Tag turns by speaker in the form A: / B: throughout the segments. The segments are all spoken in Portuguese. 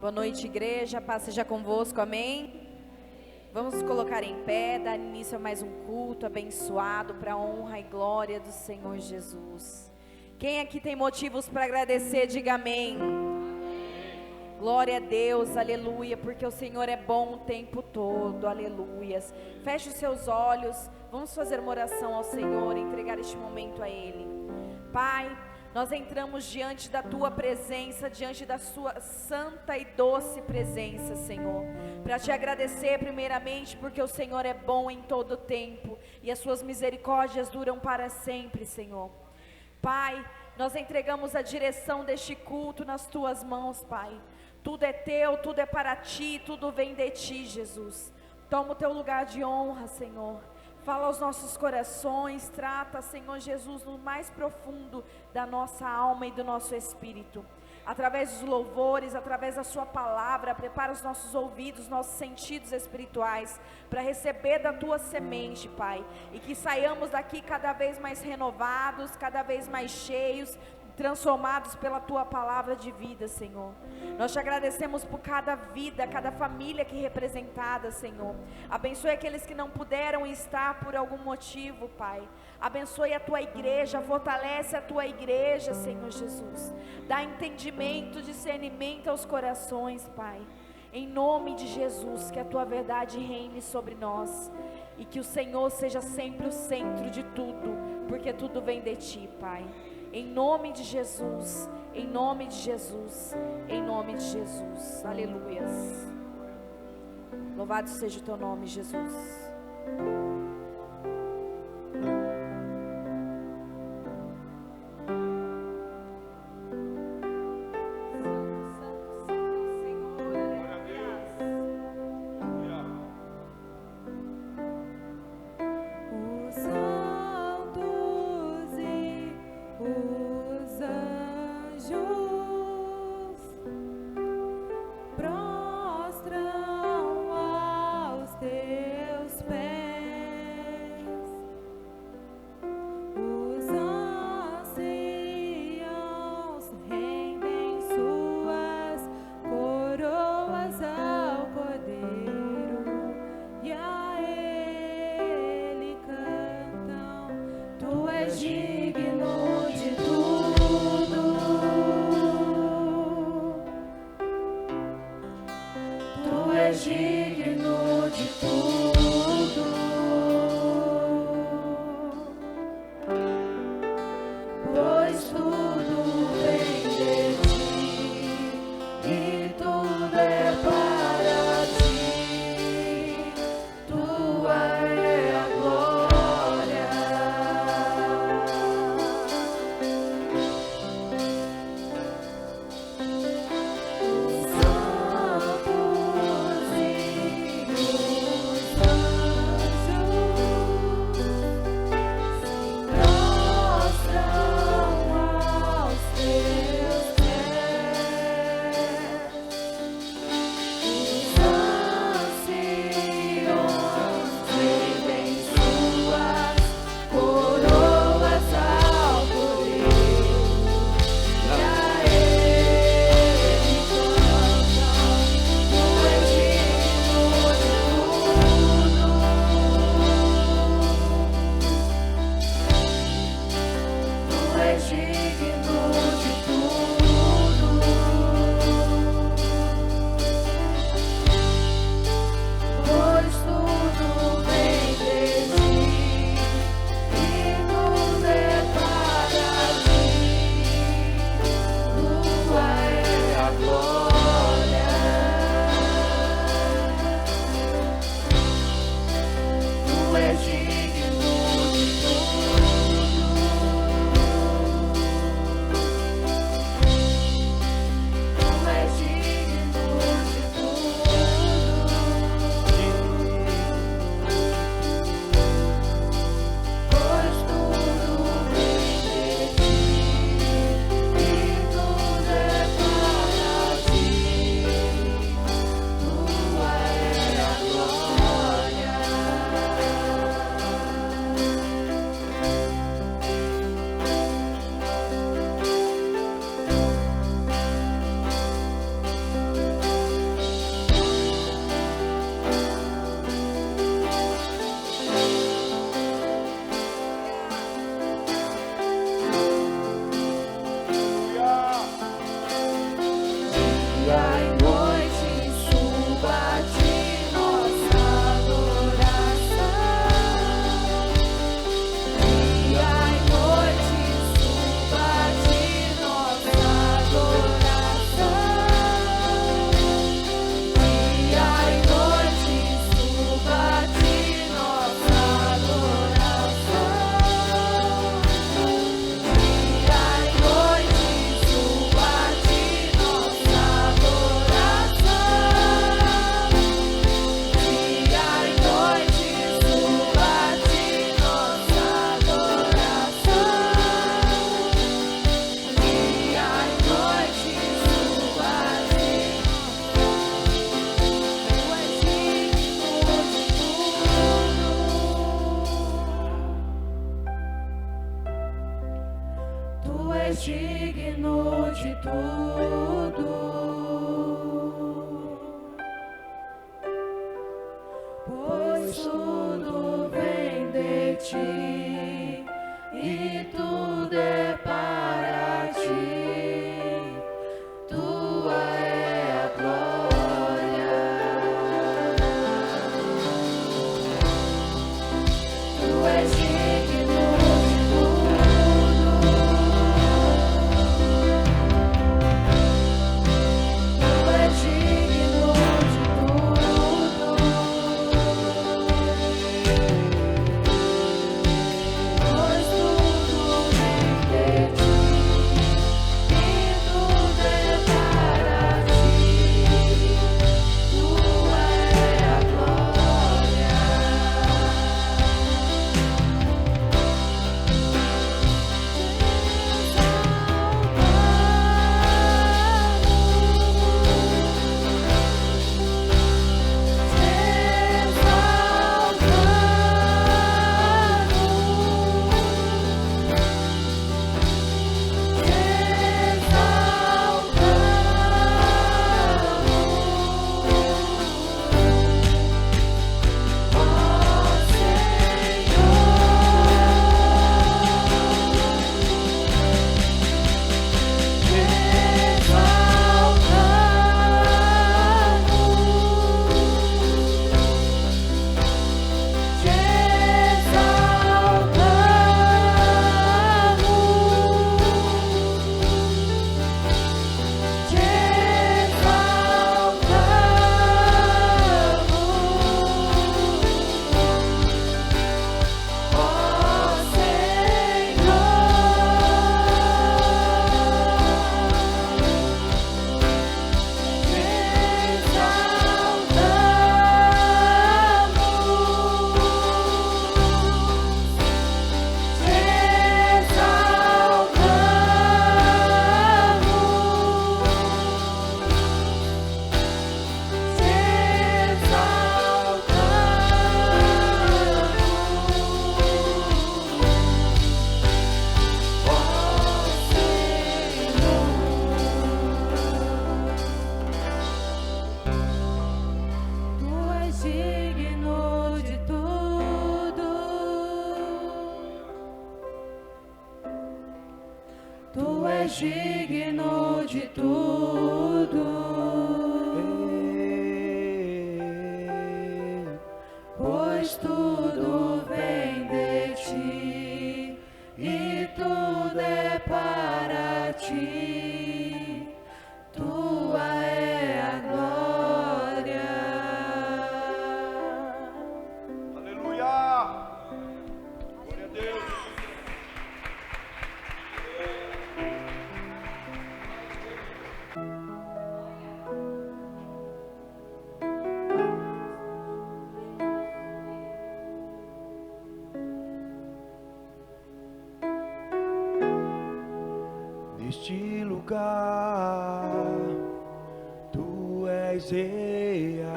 A: Boa noite, igreja, paz seja convosco, amém? Vamos nos colocar em pé, dar início a mais um culto abençoado para a honra e glória do Senhor Jesus. Quem aqui tem motivos para agradecer, diga amém. Glória a Deus, aleluia, porque o Senhor é bom o tempo todo, aleluias. Feche os seus olhos, vamos fazer uma oração ao Senhor, entregar este momento a Ele. Pai, nós entramos diante da Tua presença, diante da Sua santa e doce presença, Senhor, para Te agradecer primeiramente, porque o Senhor é bom em todo tempo, e as Suas misericórdias duram para sempre, Senhor. Pai, nós entregamos a direção deste culto nas Tuas mãos, Pai. Tudo é Teu, tudo é para Ti, tudo vem de Ti, Jesus. Toma o Teu lugar de honra, Senhor. Fala aos nossos corações, trata, Senhor Jesus, no mais profundo da nossa alma e do nosso espírito. Através dos louvores, através da Sua palavra, prepara os nossos ouvidos, nossos sentidos espirituais, para receber da Tua semente, Pai. E que saiamos daqui cada vez mais renovados, cada vez mais cheios, transformados pela Tua palavra de vida, Senhor. Nós Te agradecemos por cada vida, cada família aqui representada, Senhor. Abençoe aqueles que não puderam estar por algum motivo, Pai. Abençoe a Tua igreja, fortalece a Tua igreja, Senhor Jesus. Dá entendimento, discernimento aos corações, Pai. Em nome de Jesus, que a Tua verdade reine sobre nós. E que o Senhor seja sempre o centro de tudo, porque tudo vem de Ti, Pai. Em nome de Jesus, em nome de Jesus, em nome de Jesus, aleluias. Louvado seja o Teu nome, Jesus.
B: digno de tudo, pois tudo vem de ti e tudo é para ti. Tua é a glória, tu és digno de tudo, tu és digno de tudo, pois tudo vem de ti e tudo é para ti. Tua é a glória. Tu és digno de tudo, tu és digno de tudo, pois tudo vem de ti e tudo é para ti. Tua é a glória.
C: Aleluia! Glória a Deus! Neste lugar, tu és real.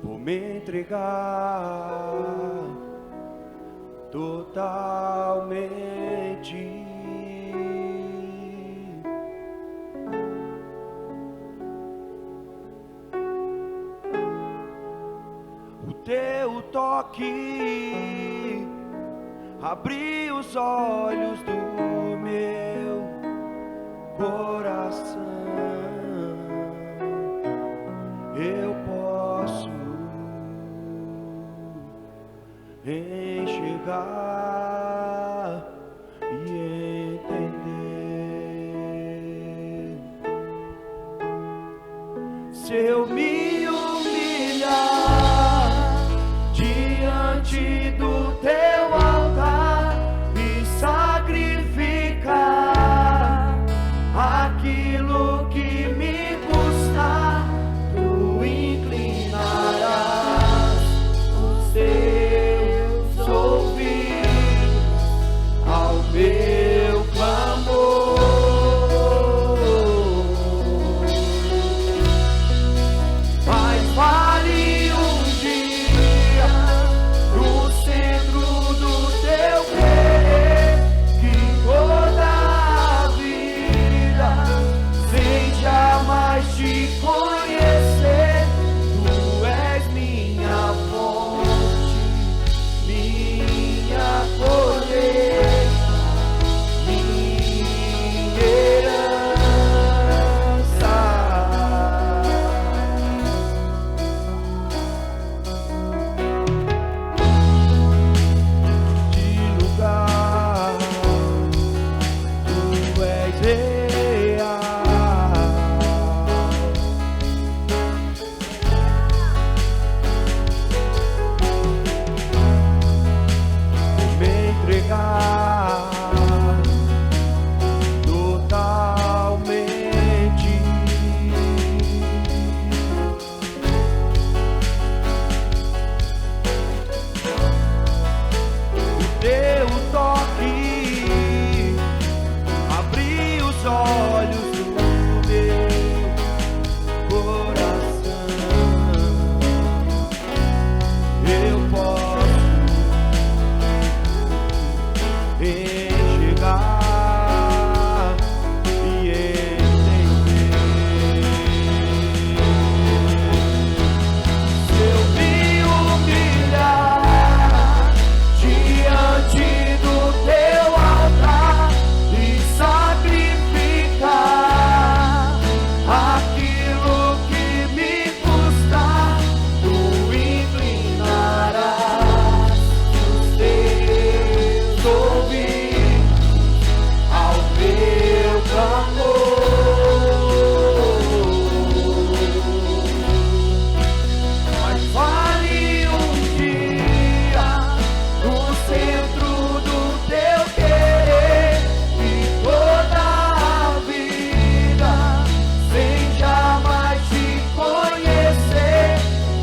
C: Vou me entregar totalmente. O teu toque abriu os olhos do meu coração. Eu posso enxergar e entender. Se eu me humilhar diante do teu altar e sacrificar aquilo que me custa, tu inclinarás os teus ouvidos ao meu clamor. Mas vale um dia no centro do teu querer que toda a vida, sem jamais te conhecer, tu és minha fonte, minha colheita, minha herança. De lugar, tu és real. Me entregar totalmente. O teu toque abriu os olhos do meu coração. Eu posso enxergar e entender. Se eu me humilhar diante do teu altar e sacrificar aquilo que me custa, tu inclinarás os teus ouvidos ao meu clamor. Mas vale um dia no centro do teu querer e toda a vida, sem jamais te conhecer,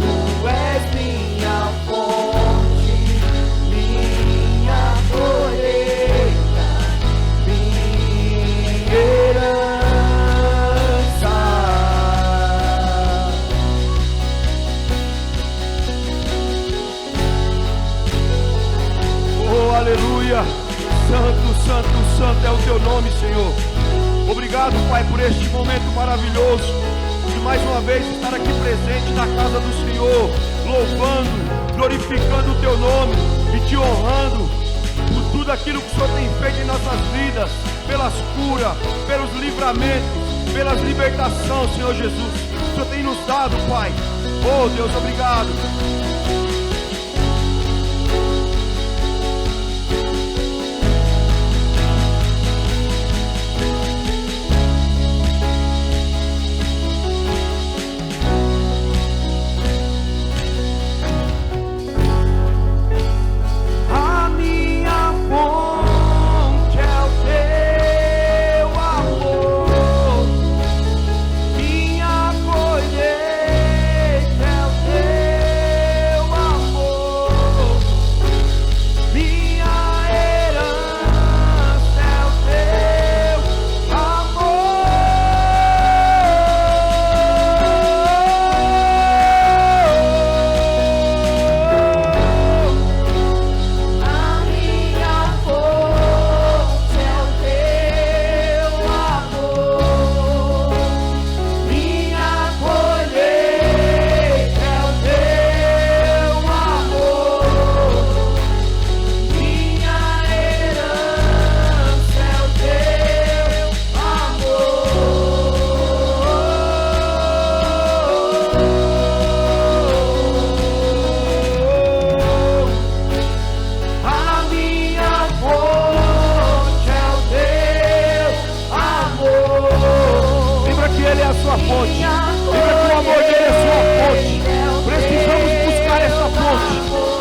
C: tu és minha fonte, minha colheita, minha herança. Oh, aleluia! Santo, santo, santo é o teu nome, Senhor. Obrigado, Pai, por este momento maravilhoso de mais uma vez estar aqui presente na casa do Senhor, louvando, glorificando o teu nome e te honrando por tudo aquilo que o Senhor tem feito em nossas vidas, pelas curas, pelos livramentos, pelas libertações, Senhor Jesus. O Senhor tem nos dado, Pai. Oh, Deus, obrigado. A minha fonte é o teu amor, minha colheita é o teu sua fonte. Diga que o amor dele é sua fonte. Precisamos buscar essa fonte.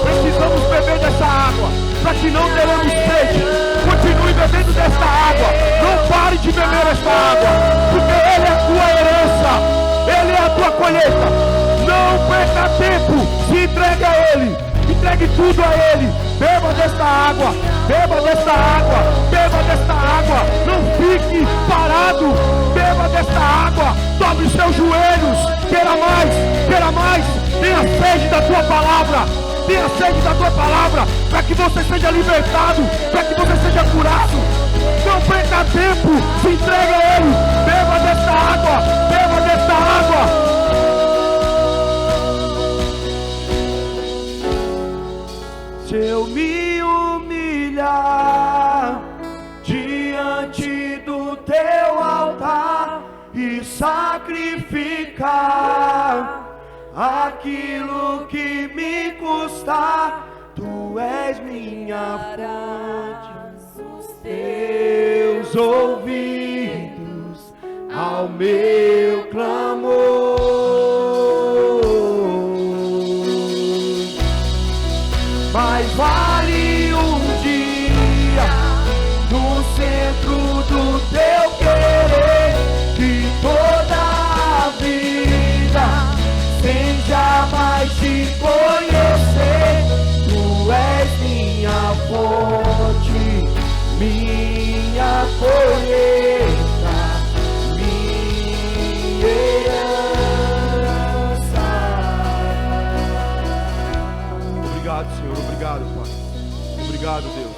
C: Precisamos beber dessa água, para que não teremos sede. Continue bebendo dessa água. Não pare de beber essa água, porque Ele é a tua herança, Ele é a tua colheita. Não perca tempo, se entregue a Ele, entregue tudo a Ele. Beba desta água, beba desta água, beba desta água. Não fique parado, beba desta água. Dobre os seus joelhos, queira mais, tenha sede da tua palavra. Tenha sede da tua palavra, para que você seja libertado, para que você seja curado. Não perca tempo, se entregue a Ele. Beba desta água, beba desta água. Se eu me humilhar diante do teu altar e sacrificar aquilo que me custar, tu és minha fonte, os teus ouvidos ao meu clamor. Mais vale um dia no centro do teu querer que toda a vida sem jamais te conhecer. Tu és minha fonte, minha colheita, minha herança. Obrigado, Senhor, obrigado, Pai. Obrigado, Deus.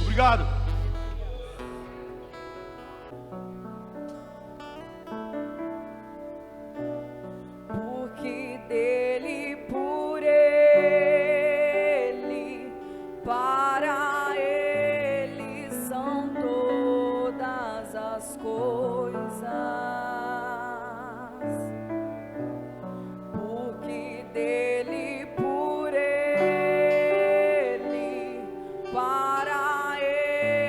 C: Obrigado.
A: Porque dele, por ele, para ele são todas as coisas. Porque dele, por ele, para ele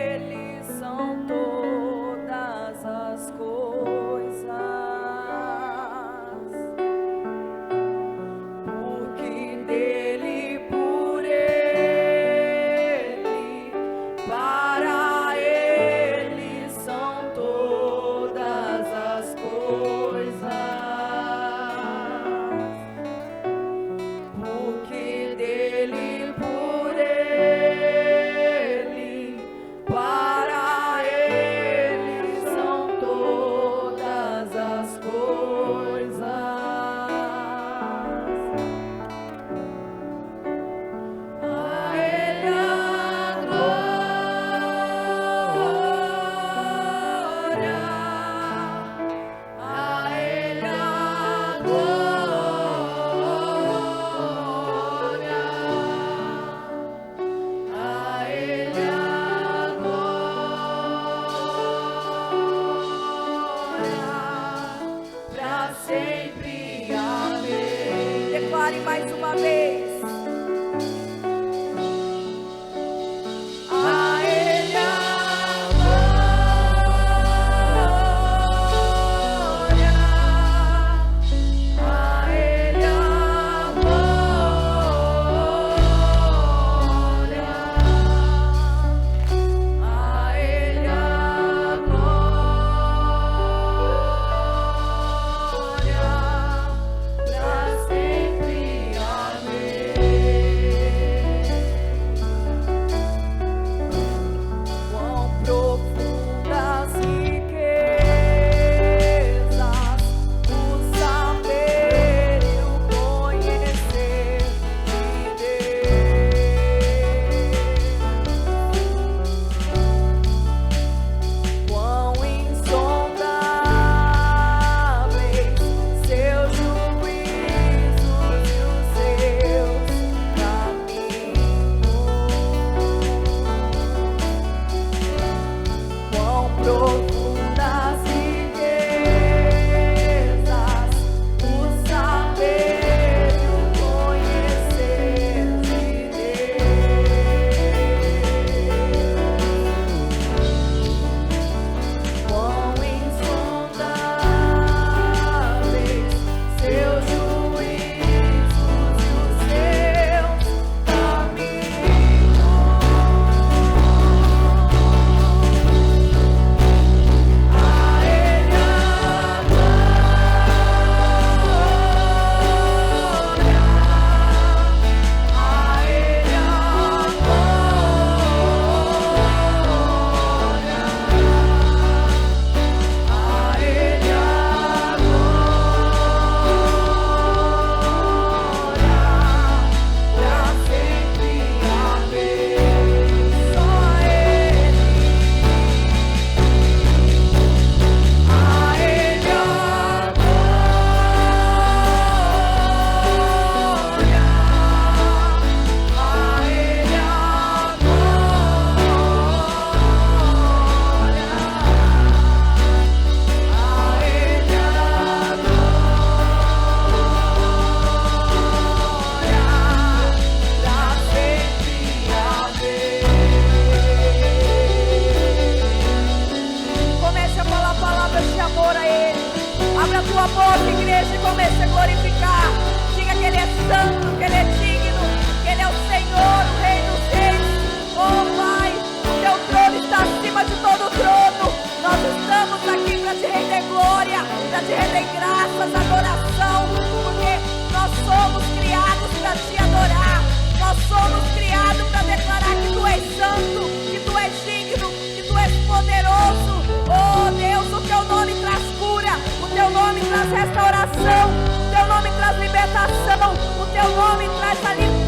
A: tua boca, igreja, e comece a glorificar. Diga que Ele é santo, que Ele é digno, que Ele é o Senhor, o Rei dos Reis. Oh Pai, o teu trono está acima de todo trono. Nós estamos aqui para te render glória, para te render graças, adoração, porque nós somos criados para te adorar. Nós somos criados para declarar que tu és santo, que tu és digno, que tu és poderoso. Oh Deus, o teu nome traz cura, o teu nome traz restauração, o teu nome traz libertação, o teu nome traz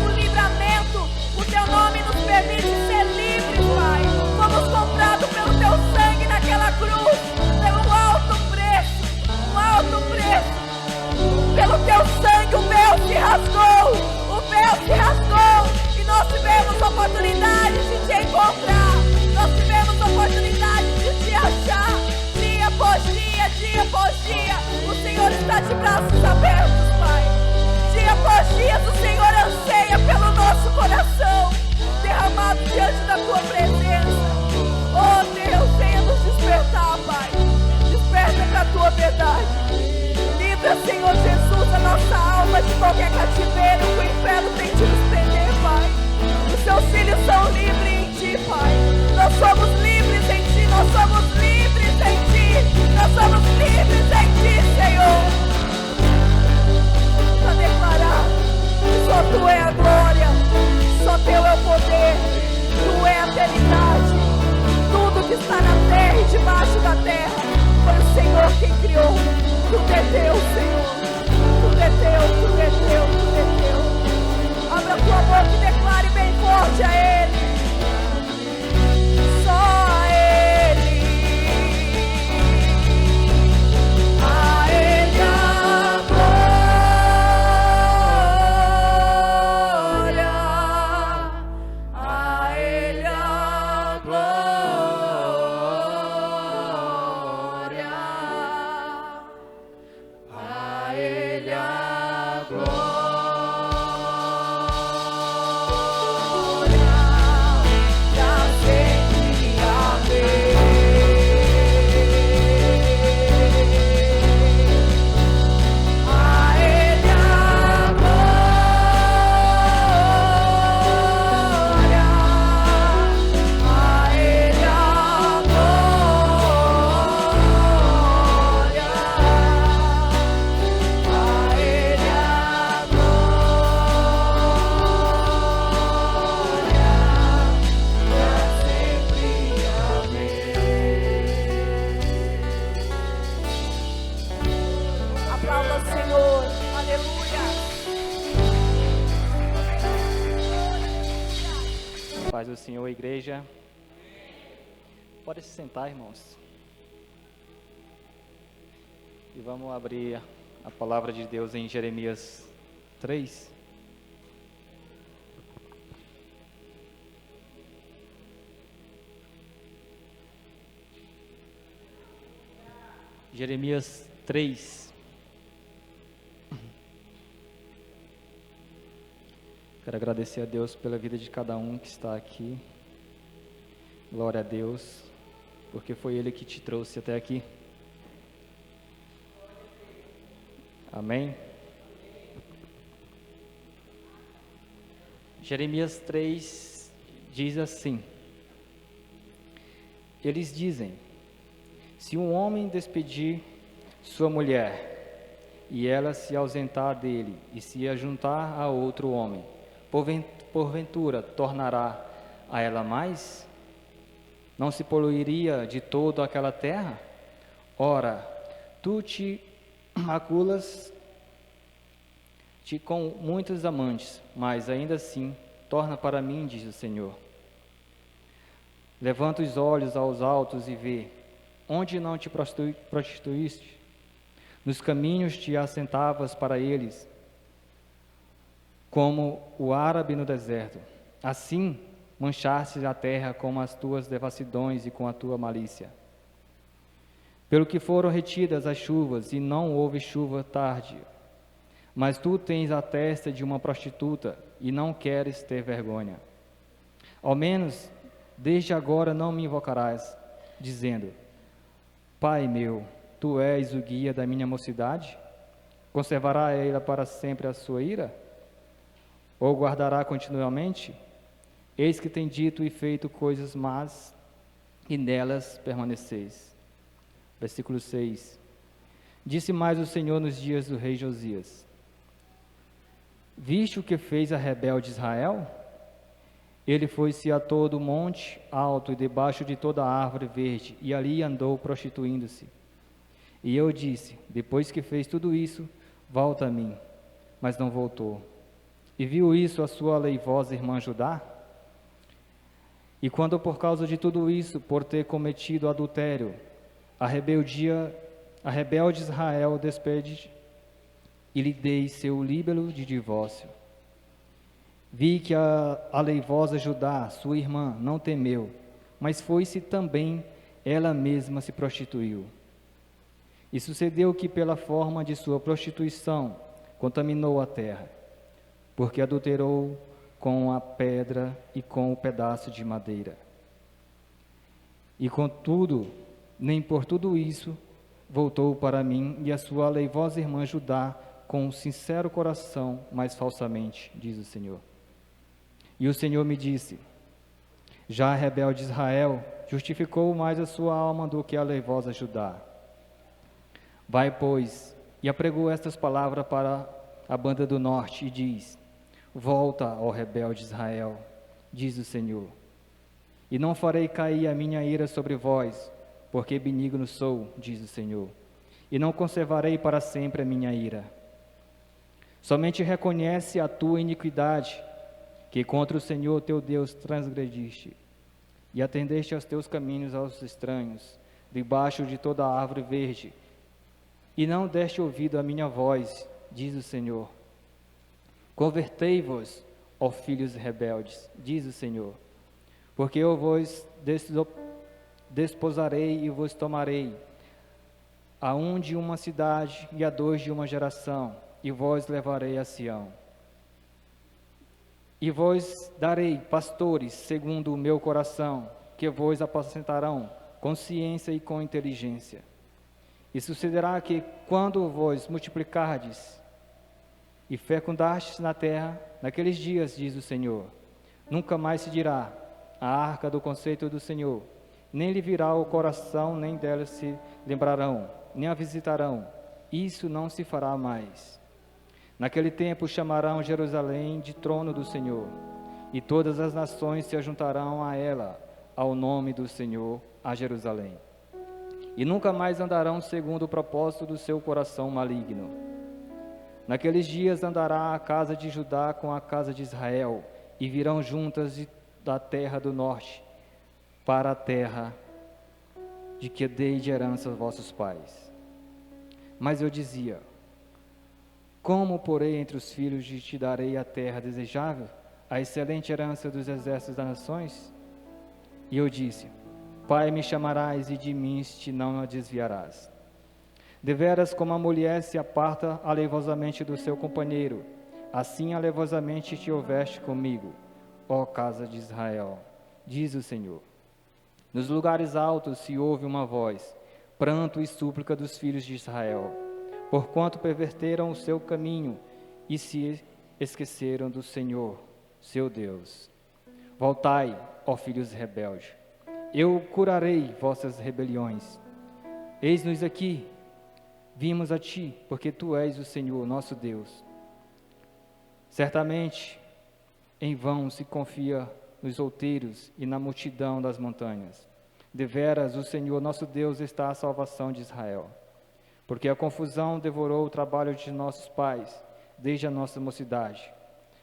A: o livramento, o teu nome nos permite ser livres, Pai. Fomos comprados pelo teu sangue naquela cruz, pelo alto preço, um alto preço. Pelo teu sangue o véu se rasgou, o véu se rasgou, e nós tivemos oportunidade de te encontrar, nós tivemos oportunidade de te achar, dia após dia, dia após dia. O Senhor está de braços abertos, Pai. Dia após dia o Senhor anseia pelo nosso coração, derramado diante da tua presença. Oh Deus, venha nos despertar, Pai. Desperta para a tua verdade. Livra, Senhor Jesus, a nossa alma de qualquer cativeiro que o inferno tem de nos prender, Pai. Os seus filhos são livres em ti, Pai. Nós somos livres em ti, nós somos livres em ti, nós somos livres em ti, Senhor. Para declarar que só tu é a glória, só teu é o poder, tu é a eternidade. Tudo que está na terra e debaixo da terra foi o Senhor quem criou. Tudo é teu, Senhor. Tudo é teu, tudo é teu, tudo é teu. Abra a tua boca e declare bem forte a Ele. Só a Ele. A Ele a glória. A Ele a glória. A Ele a glória.
D: Paz do Senhor, igreja. Pode se sentar, irmãos. E vamos abrir a palavra de Deus em Jeremias 3. Jeremias 3. Quero agradecer a Deus pela vida de cada um que está aqui. Glória a Deus, porque foi Ele que te trouxe até aqui. Amém? Jeremias 3 diz assim: Eles dizem: se um homem despedir sua mulher, e ela se ausentar dele, e se ajuntar a outro homem, porventura tornará a ela mais? Não se poluiria de todo aquela terra? Ora, tu te maculas com muitos amantes, mas ainda assim torna para mim, diz o Senhor. Levanta os olhos aos altos e vê, onde não te prostituíste? Nos caminhos te assentavas para eles, como o árabe no deserto. Assim manchaste a terra com as tuas devassidões e com a tua malícia. Pelo que foram retidas as chuvas, e não houve chuva tarde. Mas tu tens a testa de uma prostituta, e não queres ter vergonha. Ao menos, desde agora não me invocarás, dizendo: Pai meu, tu és o guia da minha mocidade? Conservará ela para sempre a sua ira? Ou guardará continuamente? Eis que tem dito e feito coisas más, e nelas permaneceis. Versículo 6. Disse mais o Senhor nos dias do rei Josias: viste o que fez a rebelde Israel? Ele foi-se a todo monte alto e debaixo de toda árvore verde, e ali andou prostituindo-se. E eu disse: depois que fez tudo isso, volta a mim. Mas não voltou. E viu isso a sua leivosa irmã Judá? E quando por causa de tudo isso, por ter cometido adultério, a rebelde Israel despede e lhe dei seu líbelo de divórcio. Vi que a leivosa Judá, sua irmã, não temeu, mas foi-se também, ela mesma se prostituiu. E sucedeu que pela forma de sua prostituição contaminou a terra, porque adulterou com a pedra e com o pedaço de madeira. E contudo, nem por tudo isso, voltou para mim e a sua leivosa irmã Judá com um sincero coração, mas falsamente, diz o Senhor. E o Senhor me disse: já a rebelde Israel justificou mais a sua alma do que a leivosa Judá. Vai, pois, e apregou estas palavras para a banda do norte e diz: volta, ó rebelde Israel, diz o Senhor, e não farei cair a minha ira sobre vós, porque benigno sou, diz o Senhor, e não conservarei para sempre a minha ira. Somente reconhece a tua iniquidade, que contra o Senhor teu Deus transgrediste, e atendeste aos teus caminhos aos estranhos, debaixo de toda a árvore verde, e não deste ouvido à minha voz, diz o Senhor. Convertei-vos, ó filhos rebeldes, diz o Senhor, porque eu vos desposarei e vos tomarei, a um de uma cidade e a dois de uma geração, e vos levarei a Sião. E vos darei pastores segundo o meu coração, que vos apacentarão com ciência e com inteligência. E sucederá que, quando vos multiplicardes e fecundastes na terra, naqueles dias, diz o Senhor, nunca mais se dirá a arca do conceito do Senhor, nem lhe virá o coração, nem dela se lembrarão, nem a visitarão. Isso não se fará mais. Naquele tempo chamarão Jerusalém de trono do Senhor, e todas as nações se ajuntarão a ela, ao nome do Senhor, a Jerusalém. E nunca mais andarão segundo o propósito do seu coração maligno. Naqueles dias andará a casa de Judá com a casa de Israel, e virão juntas da terra do norte, para a terra de que dei de herança aos vossos pais. Mas eu dizia: como porei entre os filhos de te darei a terra desejável, a excelente herança dos exércitos das nações? E eu disse: Pai me chamarás e de mim te não a desviarás. Deveras como a mulher se aparta alevosamente do seu companheiro, assim alevosamente te houveste comigo, ó casa de Israel, diz o Senhor. Nos lugares altos se ouve uma voz, pranto e súplica dos filhos de Israel, porquanto perverteram o seu caminho e se esqueceram do Senhor, seu Deus. Voltai, ó filhos rebeldes, eu curarei vossas rebeliões. Eis-nos aqui, vimos a ti, porque tu és o Senhor, nosso Deus. Certamente, em vão se confia nos outeiros e na multidão das montanhas. Deveras, o Senhor, nosso Deus, está a salvação de Israel. Porque a confusão devorou o trabalho de nossos pais, desde a nossa mocidade,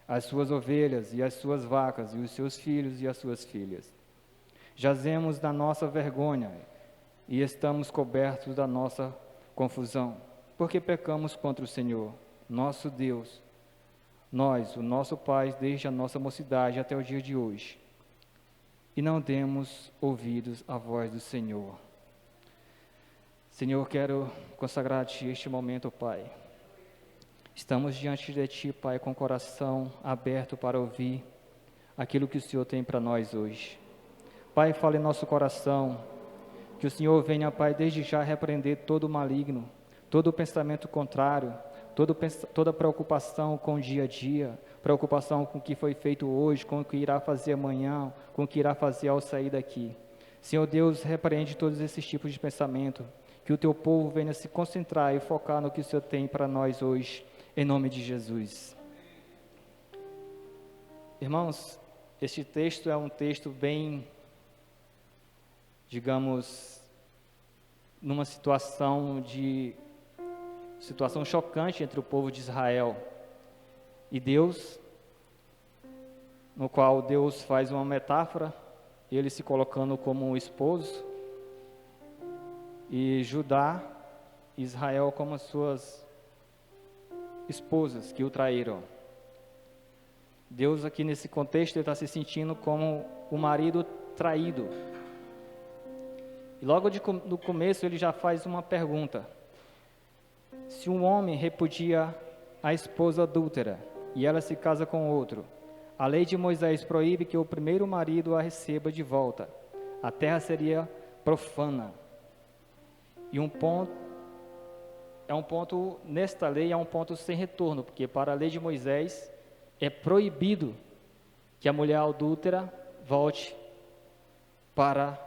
D: as suas ovelhas e as suas vacas, e os seus filhos e as suas filhas. Jazemos na nossa vergonha, e estamos cobertos da nossa confusão, porque pecamos contra o Senhor, nosso Deus, nós, o nosso Pai, desde a nossa mocidade até o dia de hoje, e não demos ouvidos à voz do Senhor. Senhor, quero consagrar a Ti este momento, Pai. Estamos diante de Ti, Pai, com o coração aberto para ouvir aquilo que o Senhor tem para nós hoje. Pai, fale em nosso coração, Que o Senhor venha, Pai, desde já repreender todo o maligno, todo o pensamento contrário, toda preocupação com o dia a dia, preocupação com o que foi feito hoje, com o que irá fazer amanhã, com o que irá fazer ao sair daqui. Senhor Deus, repreende todos esses tipos de pensamento, que o teu povo venha se concentrar e focar no que o Senhor tem para nós hoje, em nome de Jesus. Irmãos, este texto é um texto bem, digamos, numa situação chocante entre o povo de Israel e Deus, no qual Deus faz uma metáfora, ele se colocando como um esposo, e Judá e Israel como as suas esposas que o traíram. Deus aqui nesse contexto está se sentindo como o marido traído. E logo no começo ele já faz uma pergunta: se um homem repudia a esposa adúltera e ela se casa com outro, a lei de Moisés proíbe que o primeiro marido a receba de volta. A terra seria profana. E nesta lei é um ponto sem retorno, porque para a lei de Moisés é proibido que a mulher adúltera volte para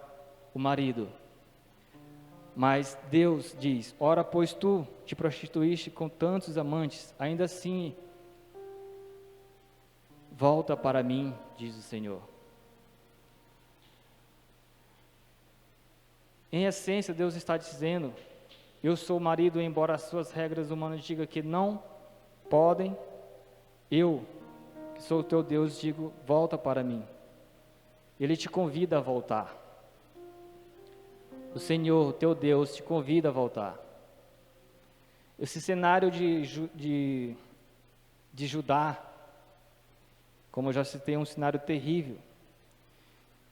D: o marido. Mas Deus diz: ora, pois tu te prostituíste com tantos amantes, ainda assim volta para mim, diz o Senhor. Em essência, Deus está dizendo: eu sou o marido, embora as suas regras humanas digam que não podem, eu, que sou o teu Deus, digo: volta para mim. Ele te convida a voltar. O Senhor, teu Deus, te convida a voltar. Esse cenário de Judá, como eu já citei, é um cenário terrível,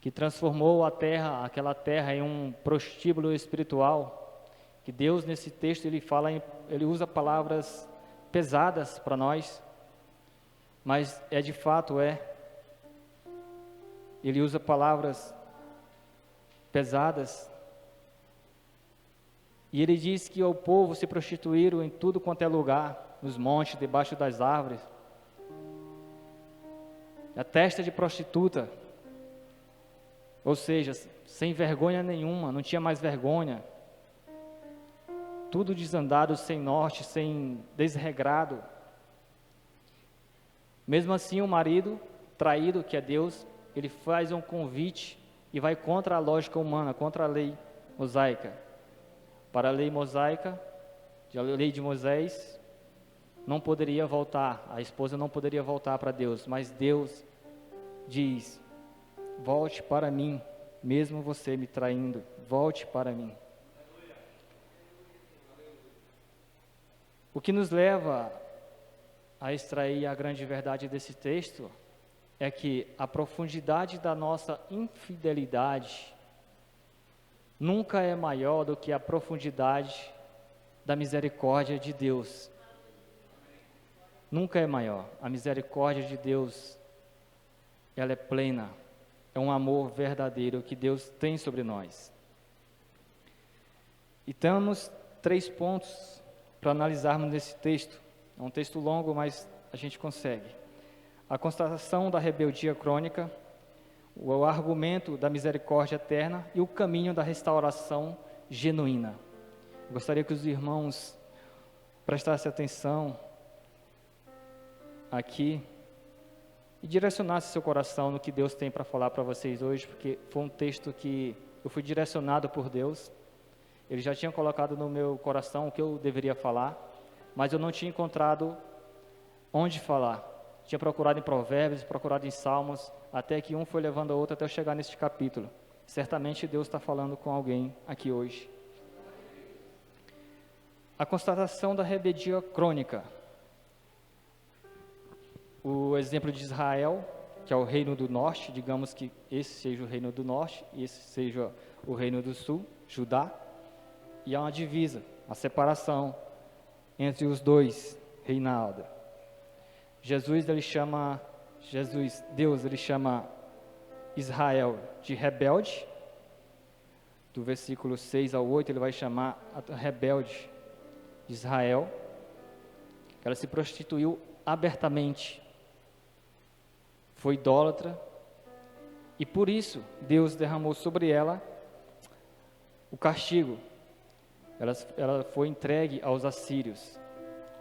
D: que transformou aquela terra em um prostíbulo espiritual, que Deus nesse texto ele usa palavras pesadas para nós, mas de fato ele usa palavras pesadas, e ele diz que o povo se prostituíram em tudo quanto é lugar, nos montes, debaixo das árvores, a testa de prostituta, ou seja, sem vergonha nenhuma, não tinha mais vergonha, tudo desandado, sem norte, sem desregrado. Mesmo assim, o marido traído, que é Deus, ele faz um convite e vai contra a lógica humana, contra a lei mosaica. Para a lei mosaica, a lei de Moisés, não poderia voltar, a esposa não poderia voltar para Deus, mas Deus diz: volte para mim, mesmo você me traindo, volte para mim. O que nos leva a extrair a grande verdade desse texto é que a profundidade da nossa infidelidade nunca é maior do que a profundidade da misericórdia de Deus. Nunca é maior. A misericórdia de Deus, ela é plena, é um amor verdadeiro que Deus tem sobre nós. E temos 3 pontos para analisarmos nesse texto. É um texto longo, mas a gente consegue. A constatação da rebeldia crônica, o argumento da misericórdia eterna e o caminho da restauração genuína. Eu gostaria que os irmãos prestassem atenção aqui e direcionassem seu coração no que Deus tem para falar para vocês hoje, porque foi um texto que eu fui direcionado por Deus. Ele já tinha colocado no meu coração o que eu deveria falar, mas eu não tinha encontrado onde falar. Tinha procurado em Provérbios, procurado em Salmos, até que um foi levando a outro até eu chegar neste capítulo. Certamente Deus está falando com alguém aqui hoje. A constatação da rebeldia crônica. O exemplo de Israel, que é o reino do norte, digamos que esse seja o reino do norte e esse seja o reino do sul, Judá, e há uma divisa, a separação entre os dois reinados. Deus ele chama Israel de rebelde, do versículo 6 ao 8, ele vai chamar a rebelde de Israel. Ela se prostituiu abertamente, foi idólatra, e por isso Deus derramou sobre ela o castigo. Ela foi entregue aos assírios.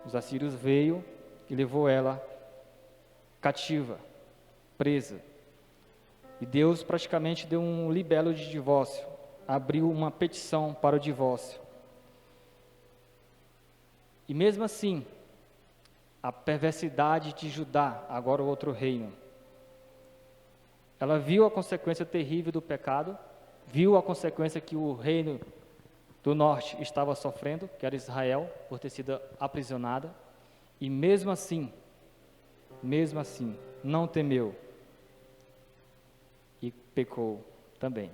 D: Os assírios veio e levou ela cativa, presa. E Deus praticamente deu um libelo de divórcio, abriu uma petição para o divórcio. E mesmo assim, a perversidade de Judá, agora o outro reino, ela viu a consequência terrível do pecado, viu a consequência que o reino do norte estava sofrendo, que era Israel, por ter sido aprisionada, e mesmo assim, não temeu e pecou também.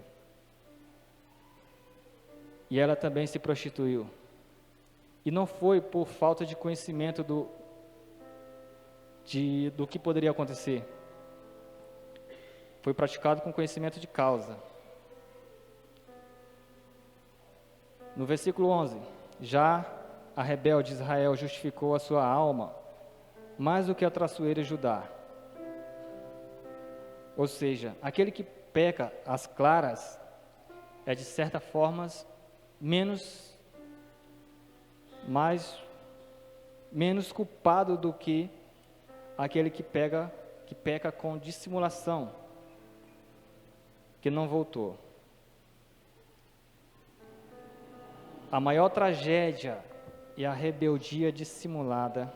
D: E ela também se prostituiu. E não foi por falta de conhecimento do que poderia acontecer. Foi praticado com conhecimento de causa. No versículo 11, já a rebelde Israel justificou a sua alma mais do que a traiçoeira Judá. Ou seja, aquele que peca às claras é de certa forma menos culpado do que aquele que peca com dissimulação, que não voltou. A maior tragédia é a rebeldia dissimulada.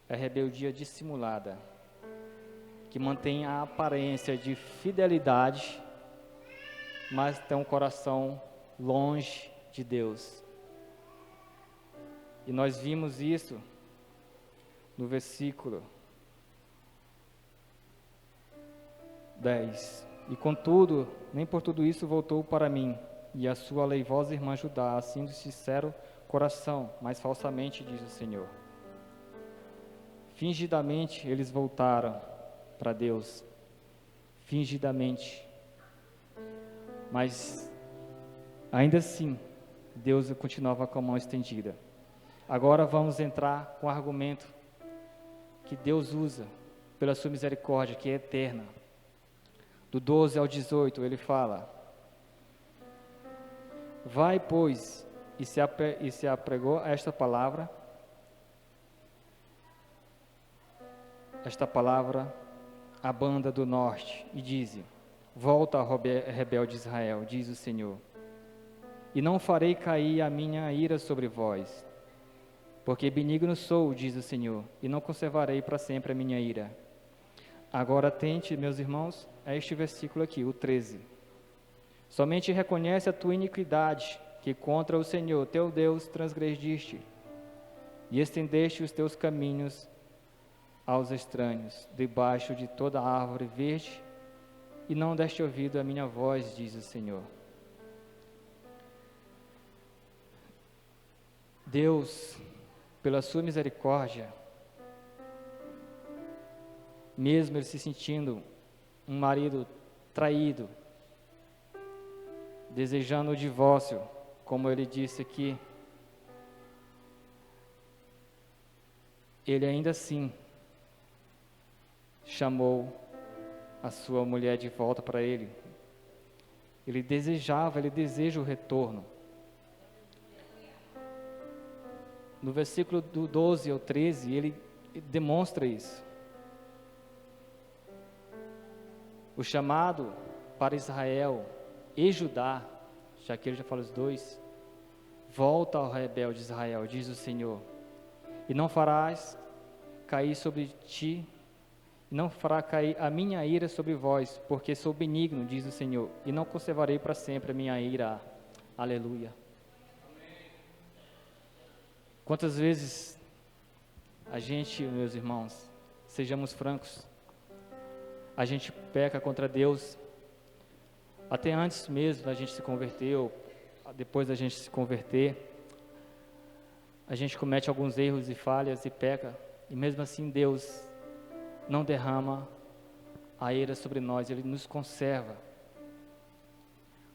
D: É a rebeldia dissimulada, que mantém a aparência de fidelidade, mas tem um coração longe de Deus. E nós vimos isso no versículo 10. E contudo, nem por tudo isso voltou para mim, e a sua leivosa irmã Judá, assim do sincero coração, mas falsamente, diz o Senhor. Fingidamente eles voltaram para Deus, fingidamente, mas ainda assim Deus continuava com a mão estendida. Agora vamos entrar com o argumento que Deus usa pela sua misericórdia, que é eterna. Do 12 ao 18 ele fala: vai, pois, e se apregou a esta palavra à banda do norte, e dize: volta, rebelde Israel, diz o Senhor, e não farei cair a minha ira sobre vós, porque benigno sou, diz o Senhor, e não conservarei para sempre a minha ira. Agora atente, meus irmãos, a este versículo aqui, o 13. Somente reconhece a tua iniquidade, que contra o Senhor teu Deus transgrediste, e estendeste os teus caminhos aos estranhos, debaixo de toda árvore verde, e não deste ouvido à minha voz, diz o Senhor. Deus, pela sua misericórdia, mesmo ele se sentindo um marido traído, desejando o divórcio, como ele disse aqui, ele ainda assim chamou a sua mulher de volta para ele. Ele deseja o retorno. No versículo do 12 ao 13, ele demonstra isso. O chamado para Israel e Judá, já que ele já fala os dois: volta ao rebelde Israel, diz o Senhor, e não farás cair sobre ti, não fará cair a minha ira sobre vós, porque sou benigno, diz o Senhor, e não conservarei para sempre a minha ira. Aleluia. Quantas vezes a gente, meus irmãos, sejamos francos, a gente peca contra Deus, até antes mesmo da gente se converter, ou depois da gente se converter, a gente comete alguns erros e falhas e peca, e mesmo assim Deus não derrama a ira sobre nós, Ele nos conserva.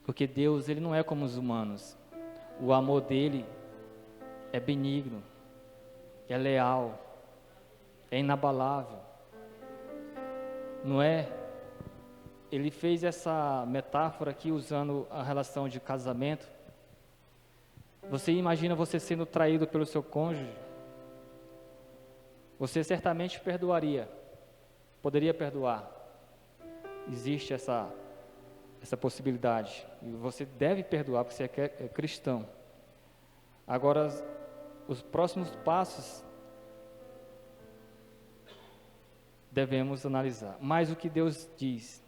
D: Porque Deus, Ele não é como os humanos. O amor dEle é benigno, é leal, é inabalável. Não é? Ele fez essa metáfora aqui usando a relação de casamento. Você imagina você sendo traído pelo seu cônjuge? Você certamente perdoaria, poderia perdoar. Existe essa possibilidade. E você deve perdoar, porque você é cristão. Agora, os próximos passos devemos analisar. Mas o que Deus diz: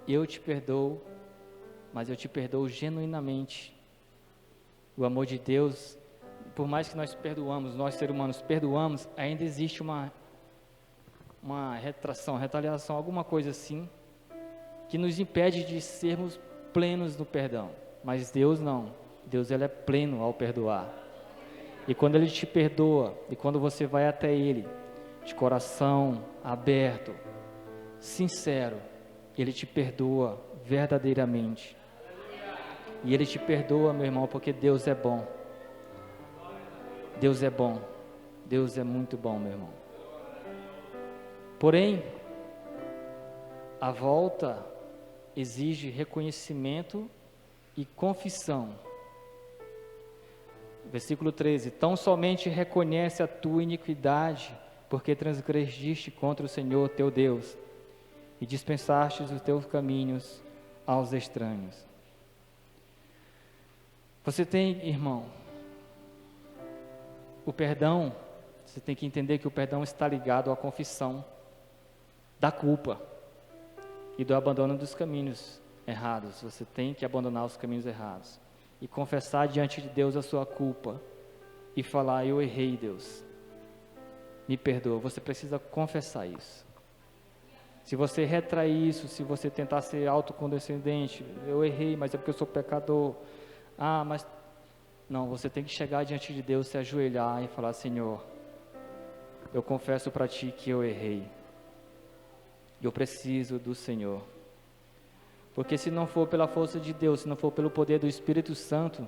D: eu te perdoo, mas eu te perdoo genuinamente. O amor de Deus, por mais que nós perdoamos, nós seres humanos perdoamos, ainda existe uma retração, retaliação, alguma coisa assim, que nos impede de sermos plenos no perdão. Mas Deus não. Deus, Ele é pleno ao perdoar. E quando Ele te perdoa, e quando você vai até Ele, de coração aberto, sincero, Ele te perdoa verdadeiramente. E Ele te perdoa, meu irmão, porque Deus é bom. Deus é bom. Deus é muito bom, meu irmão. Porém, a volta exige reconhecimento e confissão. Versículo 13: tão somente reconhece a tua iniquidade, porque transgrediste contra o Senhor teu Deus, e dispensaste os teus caminhos aos estranhos. Você tem, irmão, o perdão, você tem que entender que o perdão está ligado à confissão da culpa e do abandono dos caminhos errados. Você tem que abandonar os caminhos errados e confessar diante de Deus a sua culpa e falar: eu errei, Deus, me perdoa. Você precisa confessar isso. Se você retrair isso, se você tentar ser autocondescendente, eu errei, mas é porque eu sou pecador. Mas não, você tem que chegar diante de Deus, se ajoelhar e falar: Senhor, eu confesso para Ti que eu errei. Eu preciso do Senhor. Porque se não for pela força de Deus, se não for pelo poder do Espírito Santo,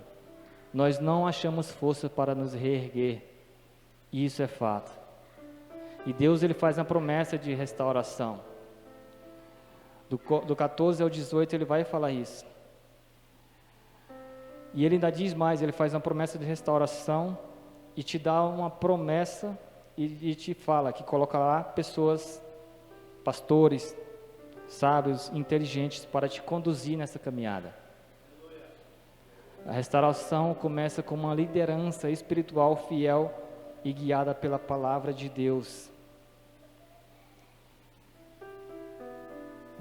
D: nós não achamos força para nos reerguer. E isso é fato. E Deus, Ele faz uma promessa de restauração. Do 14 ao 18 Ele vai falar isso. E Ele ainda diz mais, Ele faz uma promessa de restauração e te dá uma promessa e te fala que colocará pessoas, pastores, sábios, inteligentes para te conduzir nessa caminhada. A restauração começa com uma liderança espiritual fiel e guiada pela palavra de Deus.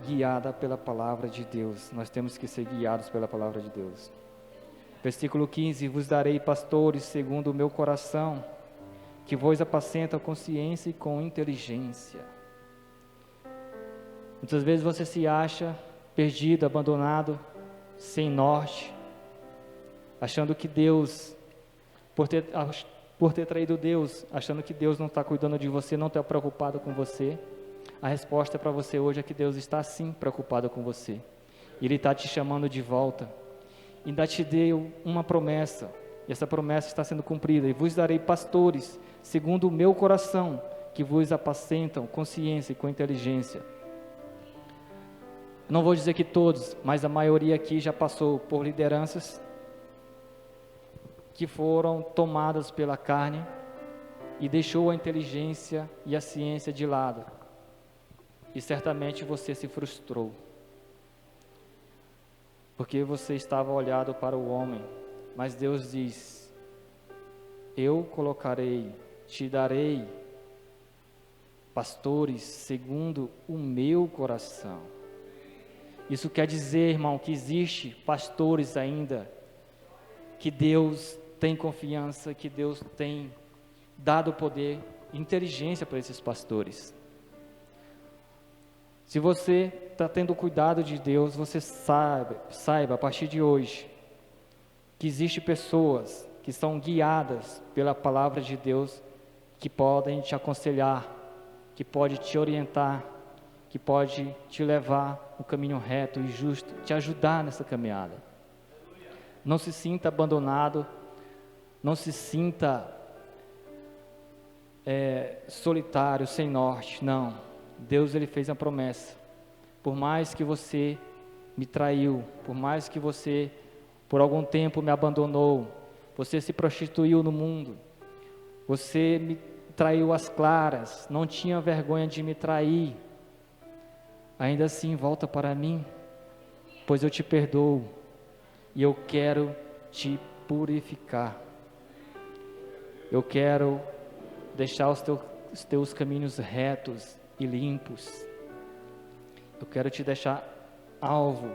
D: Guiada pela palavra de Deus. Nós temos que ser guiados pela palavra de Deus. Versículo 15: vos darei pastores segundo o meu coração, que vos apacentam com ciência e com inteligência. Muitas vezes você se acha perdido, abandonado, sem norte, achando que Deus, por ter traído Deus, achando que Deus não está cuidando de você, não está preocupado com você. A resposta para você hoje é que Deus está sim preocupado com você. Ele está te chamando de volta. Ainda te deu uma promessa, e essa promessa está sendo cumprida: e vos darei pastores segundo o meu coração, que vos apacentam com ciência e com inteligência. Não vou dizer que todos, mas a maioria aqui já passou por lideranças que foram tomadas pela carne e deixou a inteligência e a ciência de lado, e certamente você se frustrou, porque você estava olhado para o homem, mas Deus diz: eu colocarei, te darei pastores segundo o meu coração. Isso quer dizer, irmão, que existe pastores ainda, que Deus tem confiança, que Deus tem dado poder e inteligência para esses pastores. Se você está tendo cuidado de Deus, você saiba a partir de hoje, que existem pessoas que são guiadas pela palavra de Deus, que podem te aconselhar, que podem te orientar, que pode te levar no caminho reto e justo, te ajudar nessa caminhada. Não se sinta abandonado, não se sinta solitário, sem norte, não. Deus, Ele fez a promessa. Por mais que você me traiu, por mais que você por algum tempo me abandonou, você se prostituiu no mundo, você me traiu às claras, não tinha vergonha de me trair, ainda assim volta para mim, pois eu te perdoo e eu quero te purificar. Eu quero deixar os teus caminhos retos e limpos. Eu quero te deixar alvo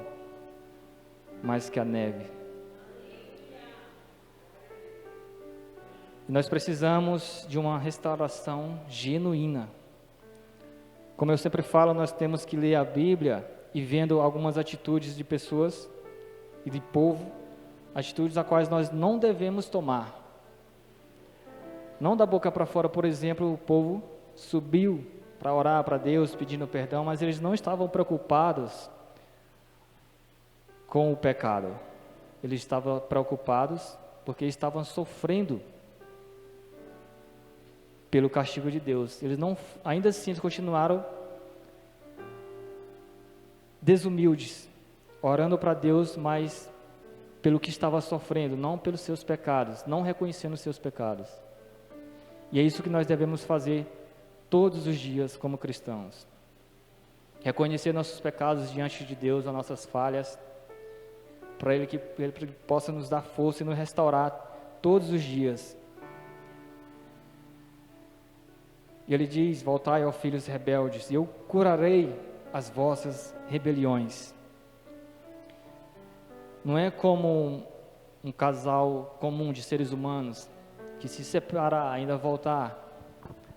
D: mais que a neve. E nós precisamos de uma restauração genuína. Como eu sempre falo, nós temos que ler a Bíblia e vendo algumas atitudes de pessoas e de povo, atitudes a quais nós não devemos tomar. Não da boca para fora, por exemplo, o povo subiu para orar para Deus pedindo perdão, mas eles não estavam preocupados com o pecado. Eles estavam preocupados porque estavam sofrendo pelo castigo de Deus. Eles não, ainda assim, eles continuaram desumildes, orando para Deus, mas pelo que estava sofrendo, não pelos seus pecados, não reconhecendo os seus pecados. E é isso que nós devemos fazer todos os dias como cristãos. Reconhecer nossos pecados diante de Deus, as nossas falhas, para Ele que Ele possa nos dar força e nos restaurar todos os dias. E Ele diz: voltai, ó filhos rebeldes, e eu curarei as vossas rebeliões. Não é como um casal comum de seres humanos que se separar, ainda voltar,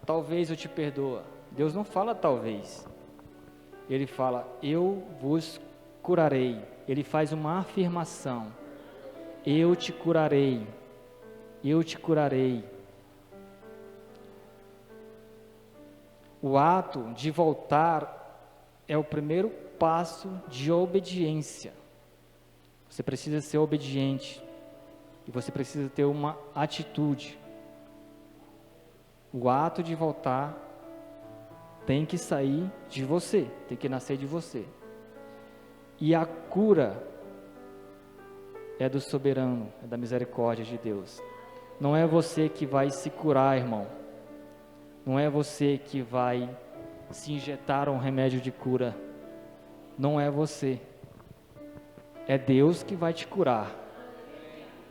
D: talvez eu te perdoa. Deus não fala talvez. Ele fala: eu vos curarei. Ele faz uma afirmação: eu te curarei. Eu te curarei. O ato de voltar é o primeiro passo de obediência. Você precisa ser obediente. E você precisa ter uma atitude. O ato de voltar tem que sair de você, tem que nascer de você. E a cura é do soberano, é da misericórdia de Deus. Não é você que vai se curar, irmão. Não é você que vai se injetar um remédio de cura. Não é você. É Deus que vai te curar.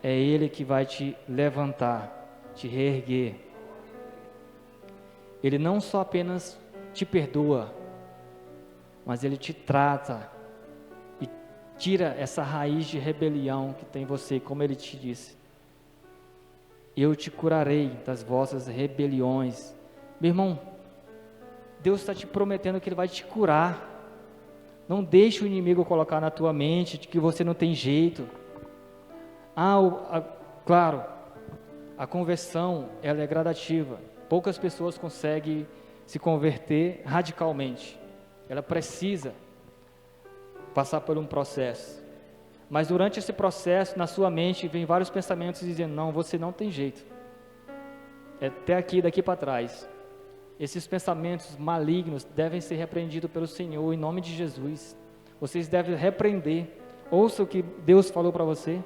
D: É Ele que vai te levantar, te reerguer. Ele não só apenas te perdoa, mas Ele te trata e tira essa raiz de rebelião que tem em você, como Ele te disse. Eu te curarei das vossas rebeliões. Meu irmão, Deus está te prometendo que Ele vai te curar. Não deixe o inimigo colocar na tua mente de que você não tem jeito. Claro, a conversão ela é gradativa. Poucas pessoas conseguem se converter radicalmente. Ela precisa passar por um processo. Mas durante esse processo, na sua mente, vem vários pensamentos dizendo: não, você não tem jeito. É até aqui, daqui para trás. Esses pensamentos malignos devem ser repreendidos pelo Senhor, em nome de Jesus. Vocês devem repreender. Ouça o que Deus falou para você.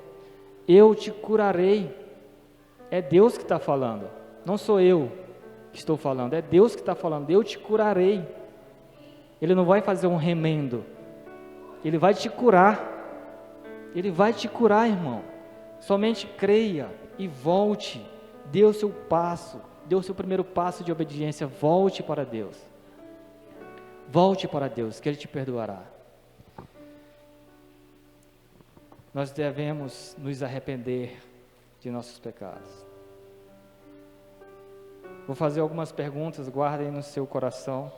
D: Eu te curarei. É Deus que está falando. Não sou eu que estou falando. É Deus que está falando. Eu te curarei. Ele não vai fazer um remendo. Ele vai te curar. Ele vai te curar, irmão. Somente creia e volte. Dê o seu passo. Dê o seu primeiro passo de obediência. Volte para Deus. Volte para Deus, que Ele te perdoará. Nós devemos nos arrepender de nossos pecados. Vou fazer algumas perguntas, guardem no seu coração.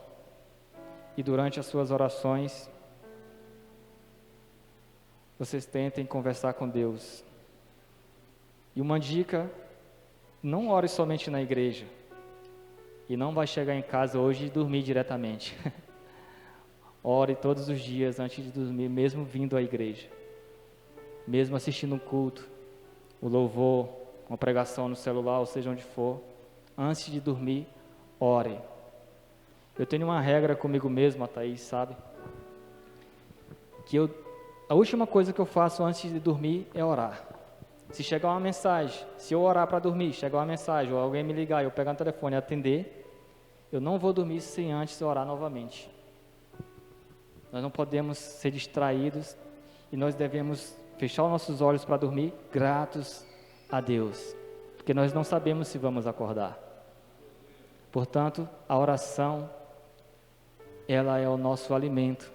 D: E durante as suas orações, vocês tentem conversar com Deus. E uma dica: não ore somente na igreja. E não vai chegar em casa hoje e dormir diretamente. ore todos os dias antes de dormir, mesmo vindo à igreja, mesmo assistindo um culto, o louvor, uma pregação no celular, ou seja onde for, antes de dormir, ore. Eu tenho uma regra comigo mesmo, a Thaís sabe, que a última coisa que eu faço antes de dormir é orar. Se chegar uma mensagem, se eu orar para dormir, chegar uma mensagem, ou alguém me ligar e eu pegar no telefone e atender, eu não vou dormir sem antes orar novamente. Nós não podemos ser distraídos e nós devemos fechar os nossos olhos para dormir gratos a Deus, porque nós não sabemos se vamos acordar. Portanto, a oração, ela é o nosso alimento.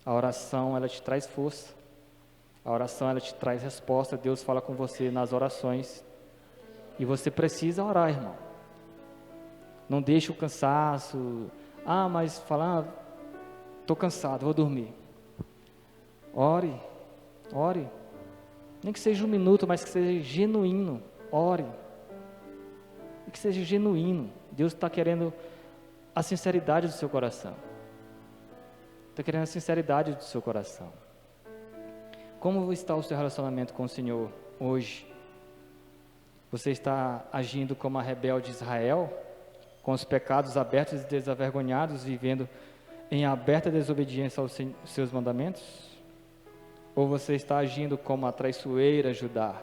D: A oração, ela te traz força. A oração, ela te traz resposta. Deus fala com você nas orações. E você precisa orar, irmão. Não deixe o cansaço. Mas falar, estou cansado, vou dormir. Ore. Nem que seja 1 minuto, mas que seja genuíno. Ore. E que seja genuíno. Deus está querendo a sinceridade do seu coração. Está querendo a sinceridade do seu coração. Como está o seu relacionamento com o Senhor hoje? Você está agindo como a rebelde Israel, com os pecados abertos e desavergonhados, vivendo em aberta desobediência aos seus mandamentos? Ou você está agindo como a traiçoeira Judá,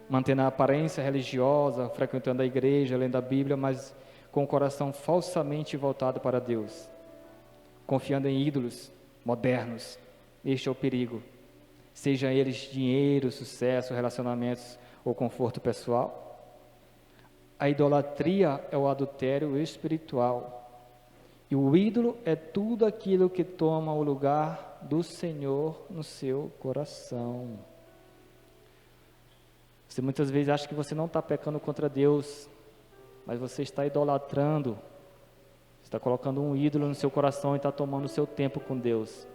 D: mantendo a aparência religiosa, frequentando a igreja, lendo a Bíblia, mas com o coração falsamente voltado para Deus, confiando em ídolos modernos? Este é o perigo. Seja eles dinheiro, sucesso, relacionamentos ou conforto pessoal. A idolatria é o adultério espiritual. E o ídolo é tudo aquilo que toma o lugar do Senhor no seu coração. Você muitas vezes acha que você não está pecando contra Deus, mas você está idolatrando. Você está colocando um ídolo no seu coração e está tomando o seu tempo com Deus.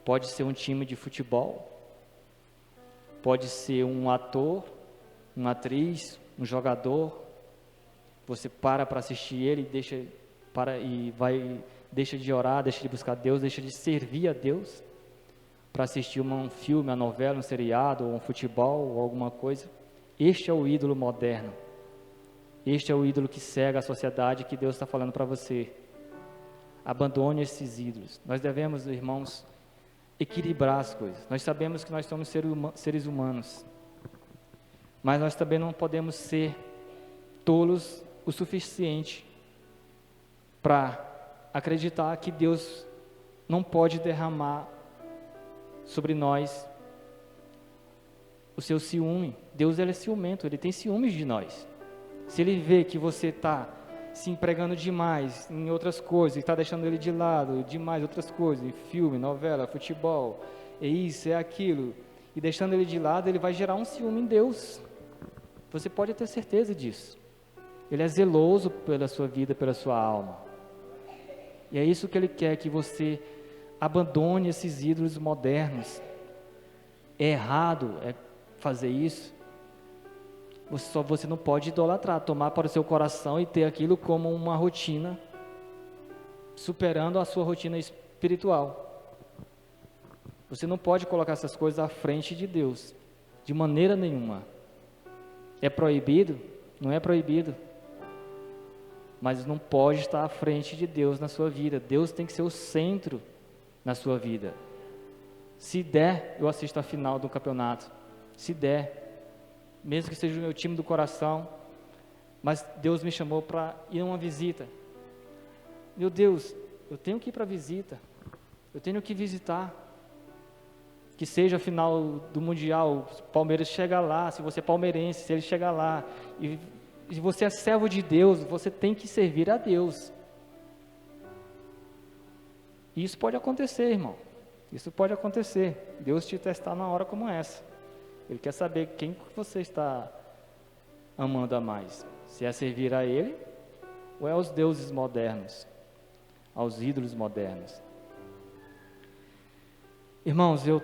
D: Pode ser um time de futebol, pode ser um ator, uma atriz, um jogador. Você para assistir ele, deixa de orar, deixa de buscar Deus, deixa de servir a Deus para assistir um filme, uma novela, um seriado, ou um futebol, ou alguma coisa. Este é o ídolo moderno. Este é o ídolo que cega a sociedade, que Deus está falando para você. Abandone esses ídolos. Nós devemos, irmãos, equilibrar as coisas. Nós sabemos que nós somos seres humanos, mas nós também não podemos ser tolos o suficiente para acreditar que Deus não pode derramar sobre nós o seu ciúme. Deus, ele é ciumento, ele tem ciúmes de nós. Se ele vê que você está se empregando demais em outras coisas, e está deixando ele de lado, demais outras coisas, em filme, novela, futebol, é isso, é aquilo, e deixando ele de lado, ele vai gerar um ciúme em Deus. Você pode ter certeza disso. Ele é zeloso pela sua vida, pela sua alma. E é isso que ele quer, que você abandone esses ídolos modernos. É errado fazer isso. Você não pode idolatrar, tomar para o seu coração e ter aquilo como uma rotina, superando a sua rotina espiritual. Você não pode colocar essas coisas à frente de Deus, de maneira nenhuma. É proibido? Não é proibido. Mas não pode estar à frente de Deus na sua vida. Deus tem que ser o centro na sua vida. Se der, eu assisto a final do campeonato. Se der, mesmo que seja o meu time do coração, mas Deus me chamou para ir a uma visita. Meu Deus, eu tenho que ir para a visita, eu tenho que visitar, que seja a final do Mundial, o Palmeiras chega lá, se você é palmeirense, se ele chegar lá, e você é servo de Deus, você tem que servir a Deus. E isso pode acontecer, irmão, isso pode acontecer, Deus te testar numa hora como essa. Ele quer saber quem você está amando a mais. Se é servir a Ele ou é aos deuses modernos, aos ídolos modernos. Irmãos, eu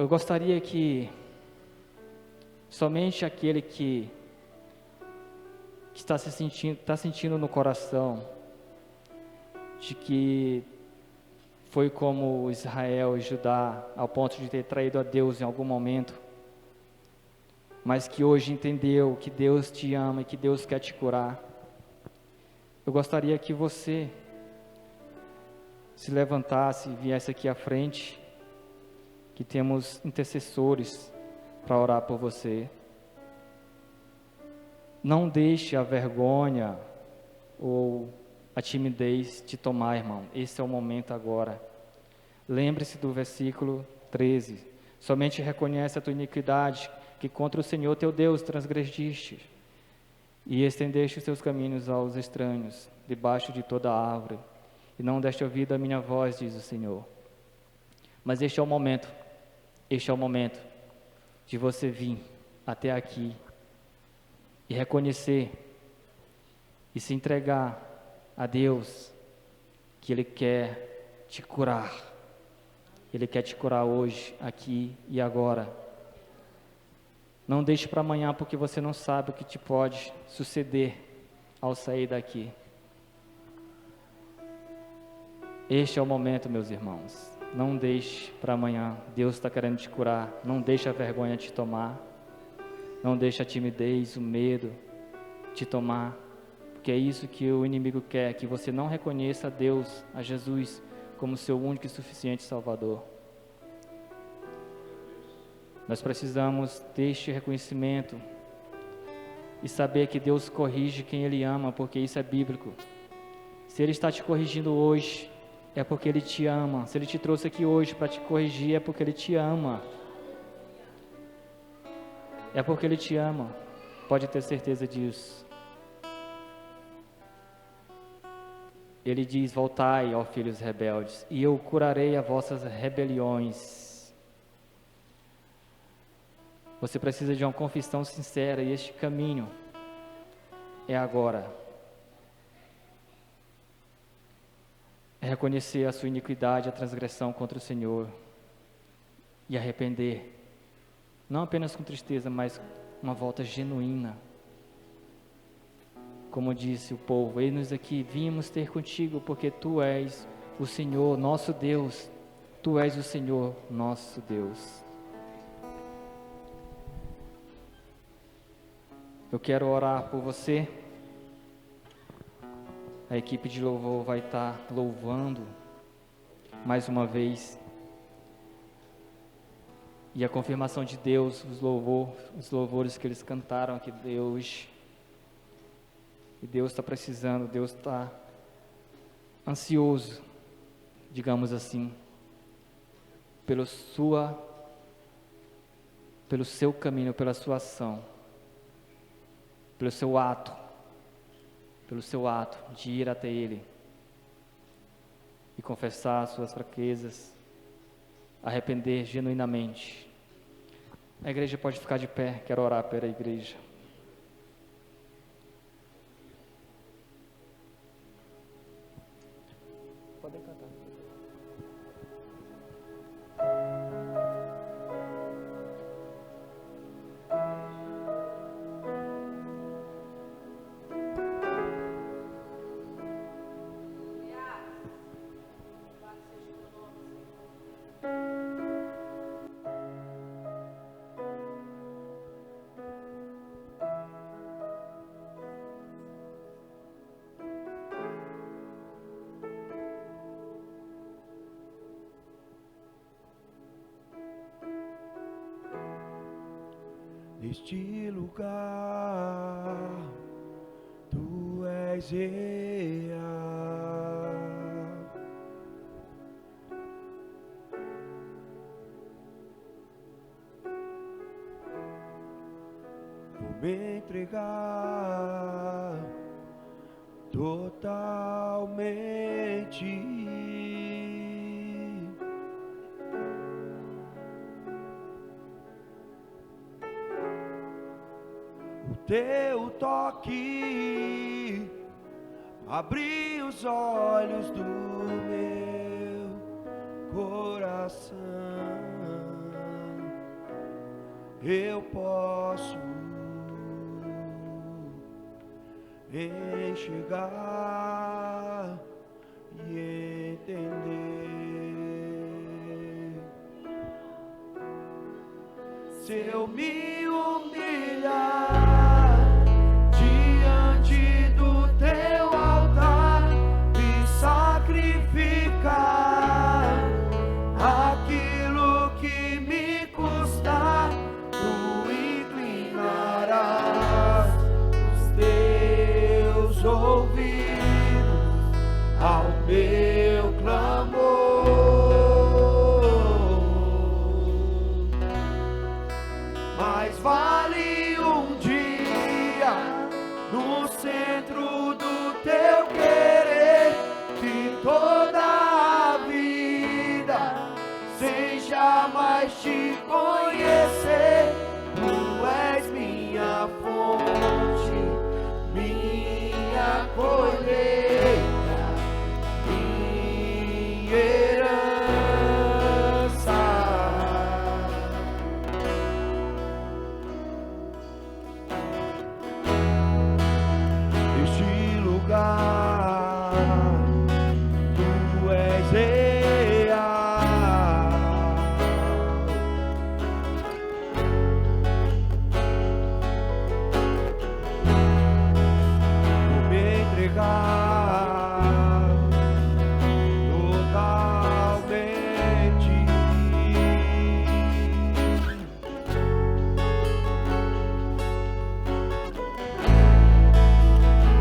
D: gostaria que somente aquele que está sentindo no coração de que foi como Israel e Judá, ao ponto de ter traído a Deus em algum momento, mas que hoje entendeu que Deus te ama e que Deus quer te curar. Eu gostaria que você se levantasse e viesse aqui à frente, que temos intercessores para orar por você. Não deixe a vergonha ou a timidez te tomar, irmão. Esse é o momento agora. Lembre-se do versículo 13. Somente reconhece a tua iniquidade, que contra o Senhor teu Deus transgrediste, e estendeste os teus caminhos aos estranhos, debaixo de toda árvore, e não deste ouvido à minha voz, diz o Senhor. Mas este é o momento de você vir até aqui e reconhecer e se entregar a Deus, que Ele quer te curar. Ele quer te curar hoje, aqui e agora. Não deixe para amanhã, porque você não sabe o que te pode suceder ao sair daqui. Este é o momento, meus irmãos. Não deixe para amanhã. Deus está querendo te curar. Não deixe a vergonha te tomar. Não deixe a timidez, o medo te tomar. Porque é isso que o inimigo quer, que você não reconheça a Deus, a Jesus, como seu único e suficiente Salvador. Nós precisamos deste reconhecimento e saber que Deus corrige quem Ele ama, porque isso é bíblico. Se Ele está te corrigindo hoje, é porque Ele te ama. Se Ele te trouxe aqui hoje para te corrigir, é porque Ele te ama. É porque Ele te ama. Pode ter certeza disso. Ele diz: voltai, ó filhos rebeldes, e eu curarei as vossas rebeliões. Você precisa de uma confissão sincera, e este caminho é agora. É reconhecer a sua iniquidade, a transgressão contra o Senhor, e arrepender, não apenas com tristeza, mas uma volta genuína. Como disse o povo: eis-nos aqui, vimos ter contigo, porque Tu és o Senhor, nosso Deus. Tu és o Senhor, nosso Deus. Eu quero orar por você. A equipe de louvor vai estar louvando mais uma vez. E a confirmação de Deus, os louvores que eles cantaram aqui de hoje. E Deus está precisando, Deus está ansioso, digamos assim, pelo seu caminho, pela sua ação, pelo seu ato de ir até Ele e confessar suas fraquezas, arrepender genuinamente. A igreja pode ficar de pé, quero orar pela igreja. Podem cantar.
C: Neste lugar, Tu és real. Vou me entregar totalmente. Teu toque abriu os olhos do meu coração. Eu posso enxergar e Se eu me humilhar diante do teu altar e sacrificar aquilo que me custar, tu inclinarás os teus ouvidos ao meu clamor. Mais vale um dia no centro do teu querer que toda a vida sem jamais te conhecer. Tu és minha fonte, minha colheita, minha herança. Este lugar, tu és real. Vou me entregar totalmente.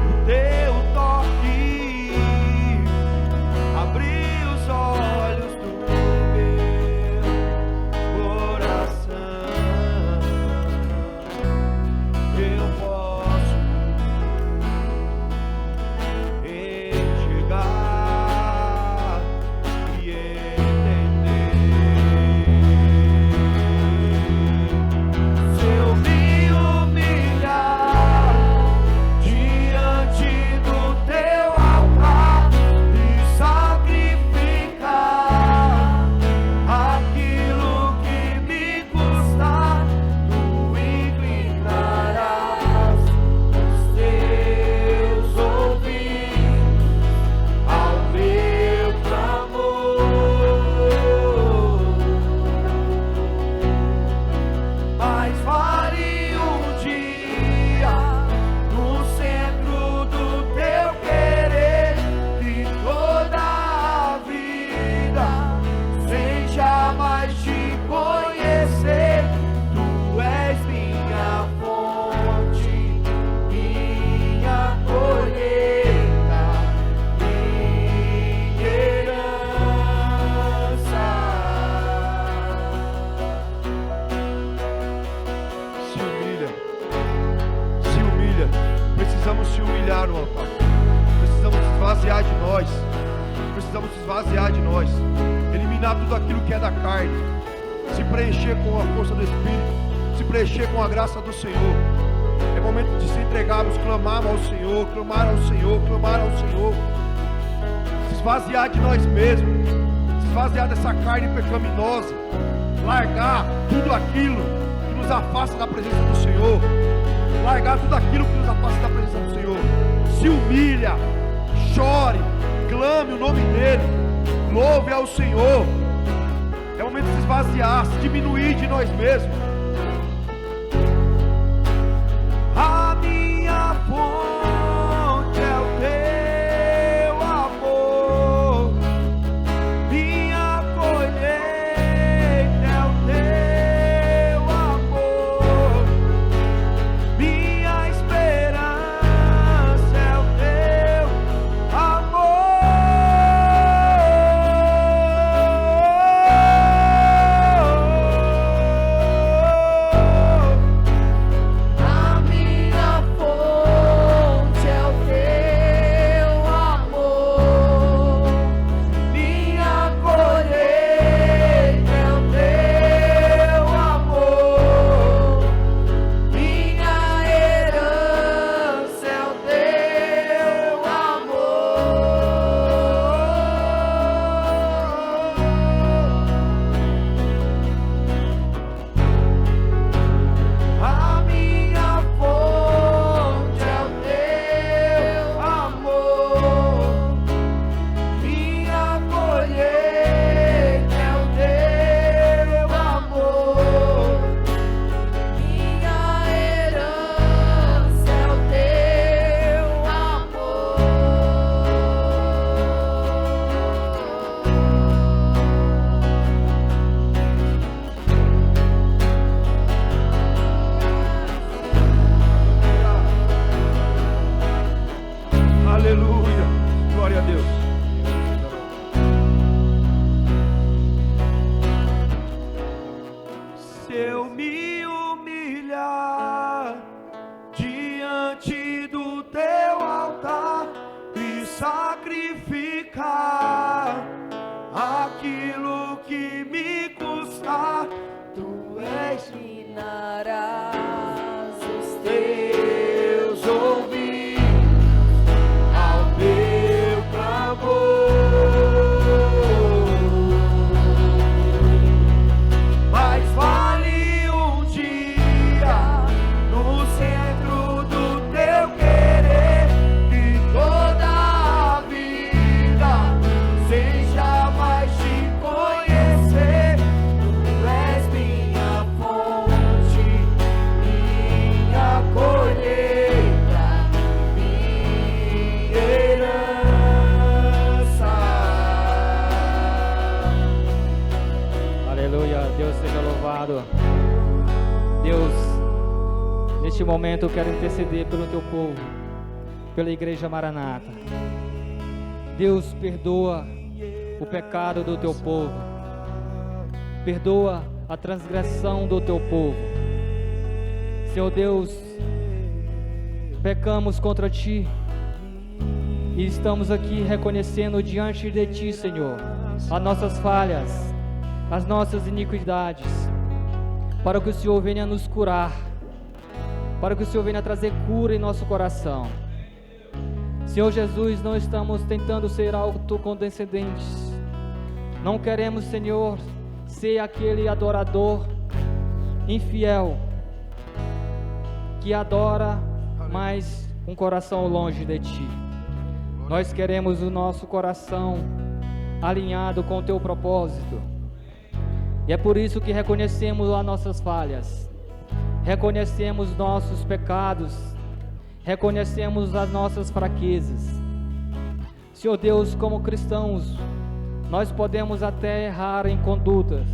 C: O teu toque abriu os olhos do meu coração. Eu posso enxergar e entender. Se eu me humilhar diante do teu altar e sacrificar aquilo que me custar, tu inclinarás os teus ouvidos ao meu clamor. Mais vale um dia no centro do teu querer que toda a vida sem jamais te conhecer. Tu és minha fonte, minha colheita, minha herança. Se humilha, se humilha. Precisamos se humilhar no altar. Precisamos esvaziar de nós. Precisamos esvaziar de nós. Eliminar tudo aquilo que é da carne. Se preencher com a força do Espírito. Se preencher com a graça do Senhor. É momento de se entregarmos, clamar ao Senhor, clamar ao Senhor, clamar ao Senhor. Se esvaziar de nós mesmos. Se esvaziar dessa carne pecaminosa. Largar tudo aquilo que nos afasta da presença do Senhor. Largar tudo aquilo que nos afasta da presença do Senhor. Se humilha, chore, clame o nome dEle, louve ao Senhor. É o momento de se esvaziar, se diminuir de nós mesmos. A minha fonte é o teu amor, minha colheita é o teu amor, minha esperança é o teu amor.
D: amado. Deus, neste momento eu quero interceder pelo teu povo, pela Igreja Maranata. Deus, perdoa o pecado do teu povo, perdoa a transgressão do teu povo. Senhor Deus, pecamos contra ti e estamos aqui reconhecendo diante de ti, Senhor, as nossas falhas, as nossas iniquidades, para que o Senhor venha nos curar, para que o Senhor venha trazer cura em nosso coração. Senhor Jesus, não estamos tentando ser autocondescendentes, não queremos, Senhor, ser aquele adorador infiel, que adora, mas um coração longe de ti. Nós queremos o nosso coração alinhado com o teu propósito, e é por isso que reconhecemos as nossas falhas, reconhecemos nossos pecados, reconhecemos as nossas fraquezas. Senhor Deus, como cristãos, nós podemos até errar em condutas,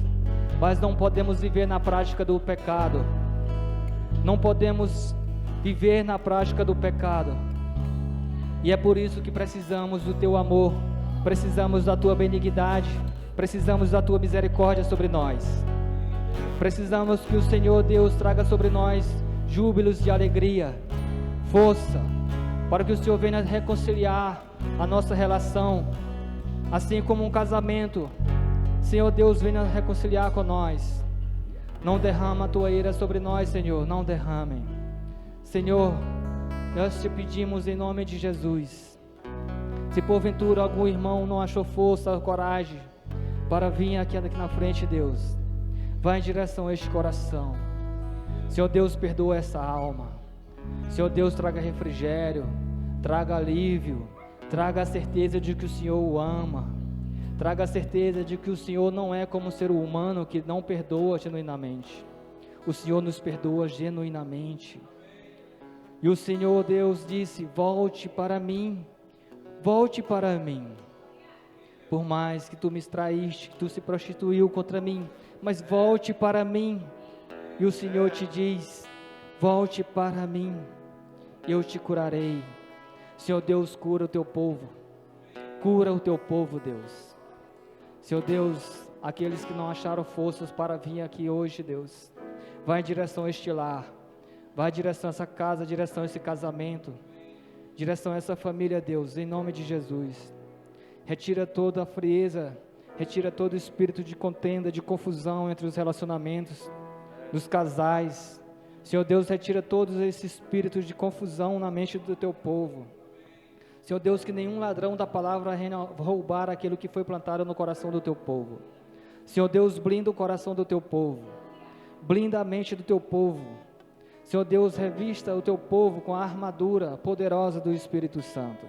D: mas não podemos viver na prática do pecado, não podemos viver na prática do pecado, e é por isso que precisamos do teu amor, precisamos da tua benignidade, precisamos da tua misericórdia sobre nós, precisamos que o Senhor Deus traga sobre nós júbilos de alegria, força, para que o Senhor venha reconciliar a nossa relação, assim como um casamento. Senhor Deus, venha reconciliar com nós. Não derrama a tua ira sobre nós, Senhor, não derrame. Senhor, nós te pedimos em nome de Jesus, se porventura algum irmão não achou força ou coragem para vir aqui na frente, Deus, vai em direção a este coração. Senhor Deus, perdoa essa alma. Senhor Deus, traga refrigério, traga alívio, traga a certeza de que o Senhor o ama, traga a certeza de que o Senhor não é como um ser humano que não perdoa genuinamente. O Senhor nos perdoa genuinamente. E o Senhor Deus disse: volte para mim, volte para mim. Por mais que tu me traíste, que tu se prostituiu contra mim, mas volte para mim. E o Senhor te diz: volte para mim, eu te curarei. Senhor Deus, cura o teu povo, cura o teu povo, Deus. Senhor Deus, aqueles que não acharam forças para vir aqui hoje, Deus, vai em direção a este lar, vai em direção a essa casa, em direção a esse casamento, em direção a essa família, Deus, em nome de Jesus. Retira toda a frieza, retira todo o espírito de contenda, de confusão entre os relacionamentos dos casais. Senhor Deus, retira todos esses espíritos de confusão na mente do teu povo. Senhor Deus, que nenhum ladrão da palavra venha roubar aquilo que foi plantado no coração do teu povo. Senhor Deus, blinda o coração do teu povo, blinda a mente do teu povo. Senhor Deus, revista o teu povo com a armadura poderosa do Espírito Santo.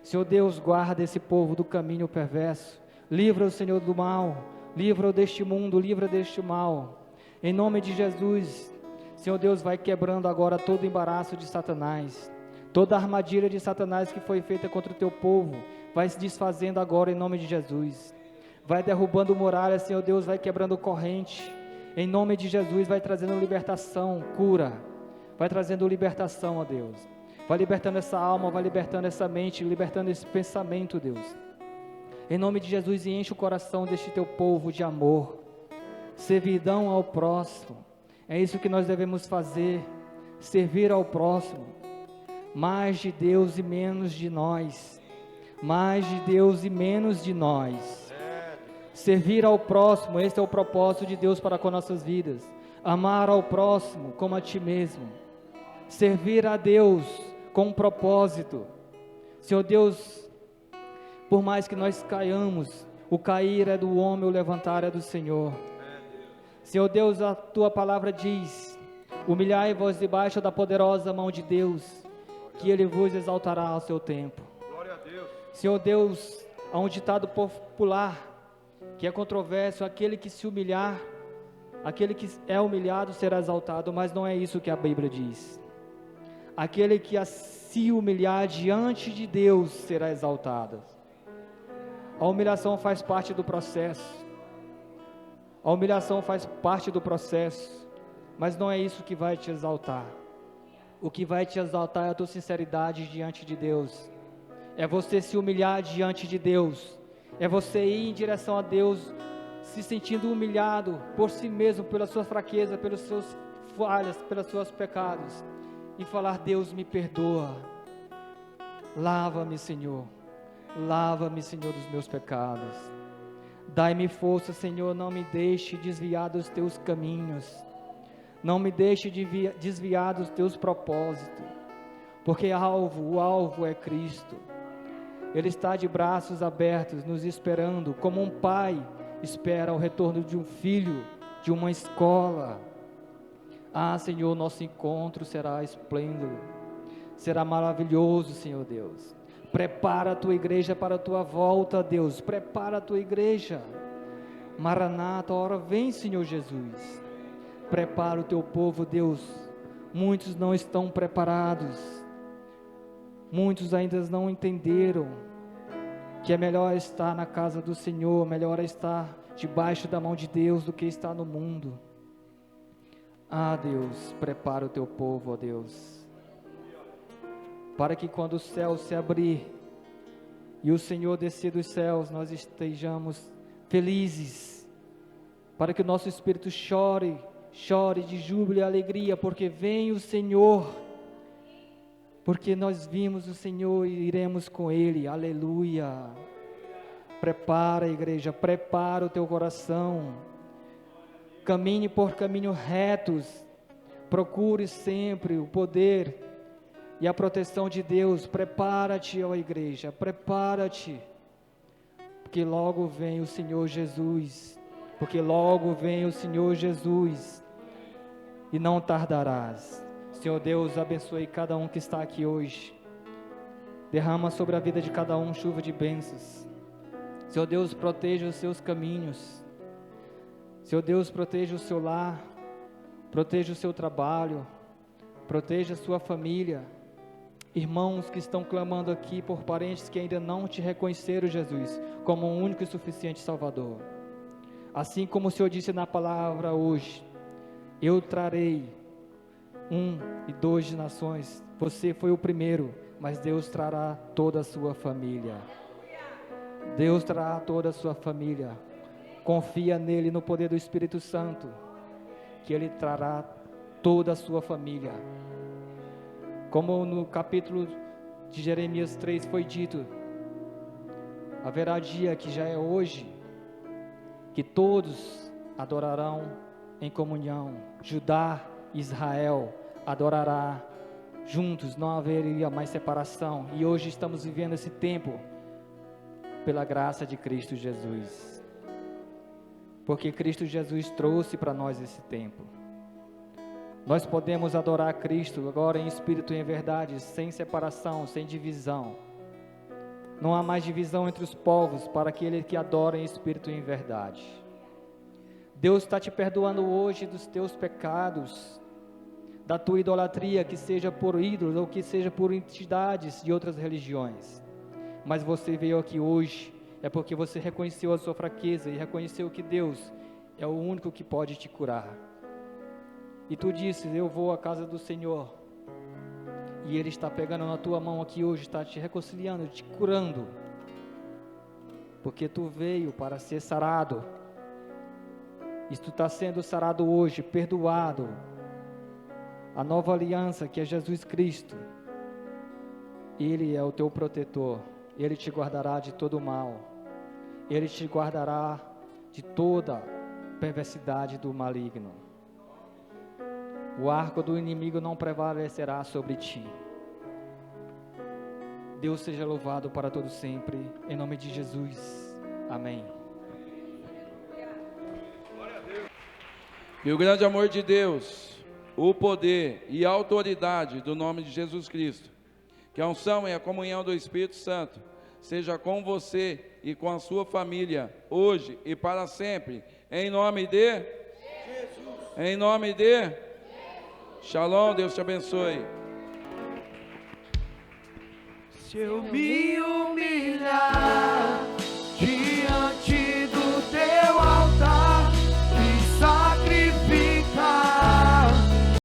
D: Senhor Deus, guarda esse povo do caminho perverso, livra o Senhor do mal, livra-o deste mundo, livra deste mal, em nome de Jesus. Senhor Deus, vai quebrando agora todo o embaraço de Satanás, toda a armadilha de Satanás que foi feita contra o teu povo, vai se desfazendo agora em nome de Jesus. Vai derrubando muralhas, Senhor Deus, vai quebrando corrente, em nome de Jesus, vai trazendo libertação, cura, vai trazendo libertação, ó Deus. Vai libertando essa alma, vai libertando essa mente, libertando esse pensamento, Deus. Em nome de Jesus, e enche o coração deste teu povo de amor, servidão ao próximo. É isso que nós devemos fazer, servir ao próximo. Mais de Deus e menos de nós. Mais de Deus e menos de nós. Servir ao próximo, esse é o propósito de Deus para com nossas vidas. Amar ao próximo como a ti mesmo. Servir a Deus com um propósito. Senhor Deus, por mais que nós caiamos, o cair é do homem, o levantar é do Senhor. Senhor Deus, a tua palavra diz: humilhai-vos debaixo da poderosa mão de Deus, que Ele vos exaltará ao seu tempo.
C: Glória a Deus.
D: Senhor Deus, há um ditado popular que é controverso: aquele que se humilhar, aquele que é humilhado será exaltado, mas não é isso que a Bíblia diz. Aquele que se humilhar diante de Deus será exaltado. A humilhação faz parte do processo. A humilhação faz parte do processo, mas não é isso que vai te exaltar. O que vai te exaltar é a tua sinceridade diante de Deus. É você se humilhar diante de Deus. É você ir em direção a Deus, se sentindo humilhado por si mesmo, pela sua fraqueza, pelos seus falhas, pelos seus pecados. E falar: Deus, me perdoa. Lava-me, Senhor. Lava-me, Senhor, dos meus pecados. Dai-me força, Senhor, não me deixe desviar dos teus caminhos. Não me deixe desviar dos teus propósitos. Porque o alvo é Cristo. Ele está de braços abertos, nos esperando, como um pai espera o retorno de um filho, de uma escola. Ah, Senhor, nosso encontro será esplêndido, será maravilhoso, Senhor Deus. Prepara a tua igreja para a tua volta, Deus. Prepara a tua igreja. Maranata, a hora vem, Senhor Jesus. Prepara o teu povo, Deus. Muitos não estão preparados. Muitos ainda não entenderam que é melhor estar na casa do Senhor, melhor estar debaixo da mão de Deus do que estar no mundo. Ah, Deus, prepara o teu povo, ó Deus, para que quando o céu se abrir e o Senhor descer dos céus, nós estejamos felizes, para que o nosso espírito chore de júbilo e alegria, porque vem o Senhor, porque nós vimos o Senhor e iremos com Ele. Aleluia. Prepara, igreja, prepara o teu coração, caminhe por caminhos retos, procure sempre o poder e a proteção de Deus. Prepara-te, ó igreja, prepara-te, porque logo vem o Senhor Jesus, porque logo vem o Senhor Jesus, e não tardarás. Senhor Deus, abençoe cada um que está aqui hoje, derrama sobre a vida de cada um chuva de bênçãos. Senhor Deus, proteja os seus caminhos. Senhor Deus, proteja o seu lar, proteja o seu trabalho, proteja a sua família. Irmãos que estão clamando aqui por parentes que ainda não te reconheceram, Jesus, como o único e suficiente Salvador. Assim como o Senhor disse na palavra hoje: eu trarei 1 e 2 de nações. Você foi o primeiro, mas Deus trará toda a sua família. Deus trará toda a sua família. Confia nele, no poder do Espírito Santo, que ele trará toda a sua família. Como no capítulo de Jeremias 3 foi dito, haverá dia, que já é hoje, que todos adorarão em comunhão. Judá e Israel adorará juntos, não haveria mais separação. E hoje estamos vivendo esse tempo pela graça de Cristo Jesus, porque Cristo Jesus trouxe para nós esse tempo. Nós podemos adorar Cristo agora em espírito e em verdade, sem separação, sem divisão. Não há mais divisão entre os povos para aquele que adora em espírito e em verdade. Deus está te perdoando hoje dos teus pecados, da tua idolatria, que seja por ídolos ou que seja por entidades de outras religiões. Mas você veio aqui hoje, é porque você reconheceu a sua fraqueza e reconheceu que Deus é o único que pode te curar. E tu disse: eu vou à casa do Senhor, e Ele está pegando na tua mão aqui hoje, está te reconciliando, te curando, porque tu veio para ser sarado, e tu está sendo sarado hoje, perdoado. A nova aliança, que é Jesus Cristo, Ele é o teu protetor. Ele te guardará de todo mal. Ele te guardará de toda perversidade do maligno. O arco do inimigo não prevalecerá sobre ti. Deus seja louvado para todo sempre, em nome de Jesus. Amém.
E: E o grande amor de Deus, o poder e a autoridade do nome de Jesus Cristo, que a unção e a comunhão do Espírito Santo seja com você e com a sua família, hoje e para sempre, em nome de Jesus. Em nome de Jesus. Shalom, Deus te abençoe.
C: Se eu me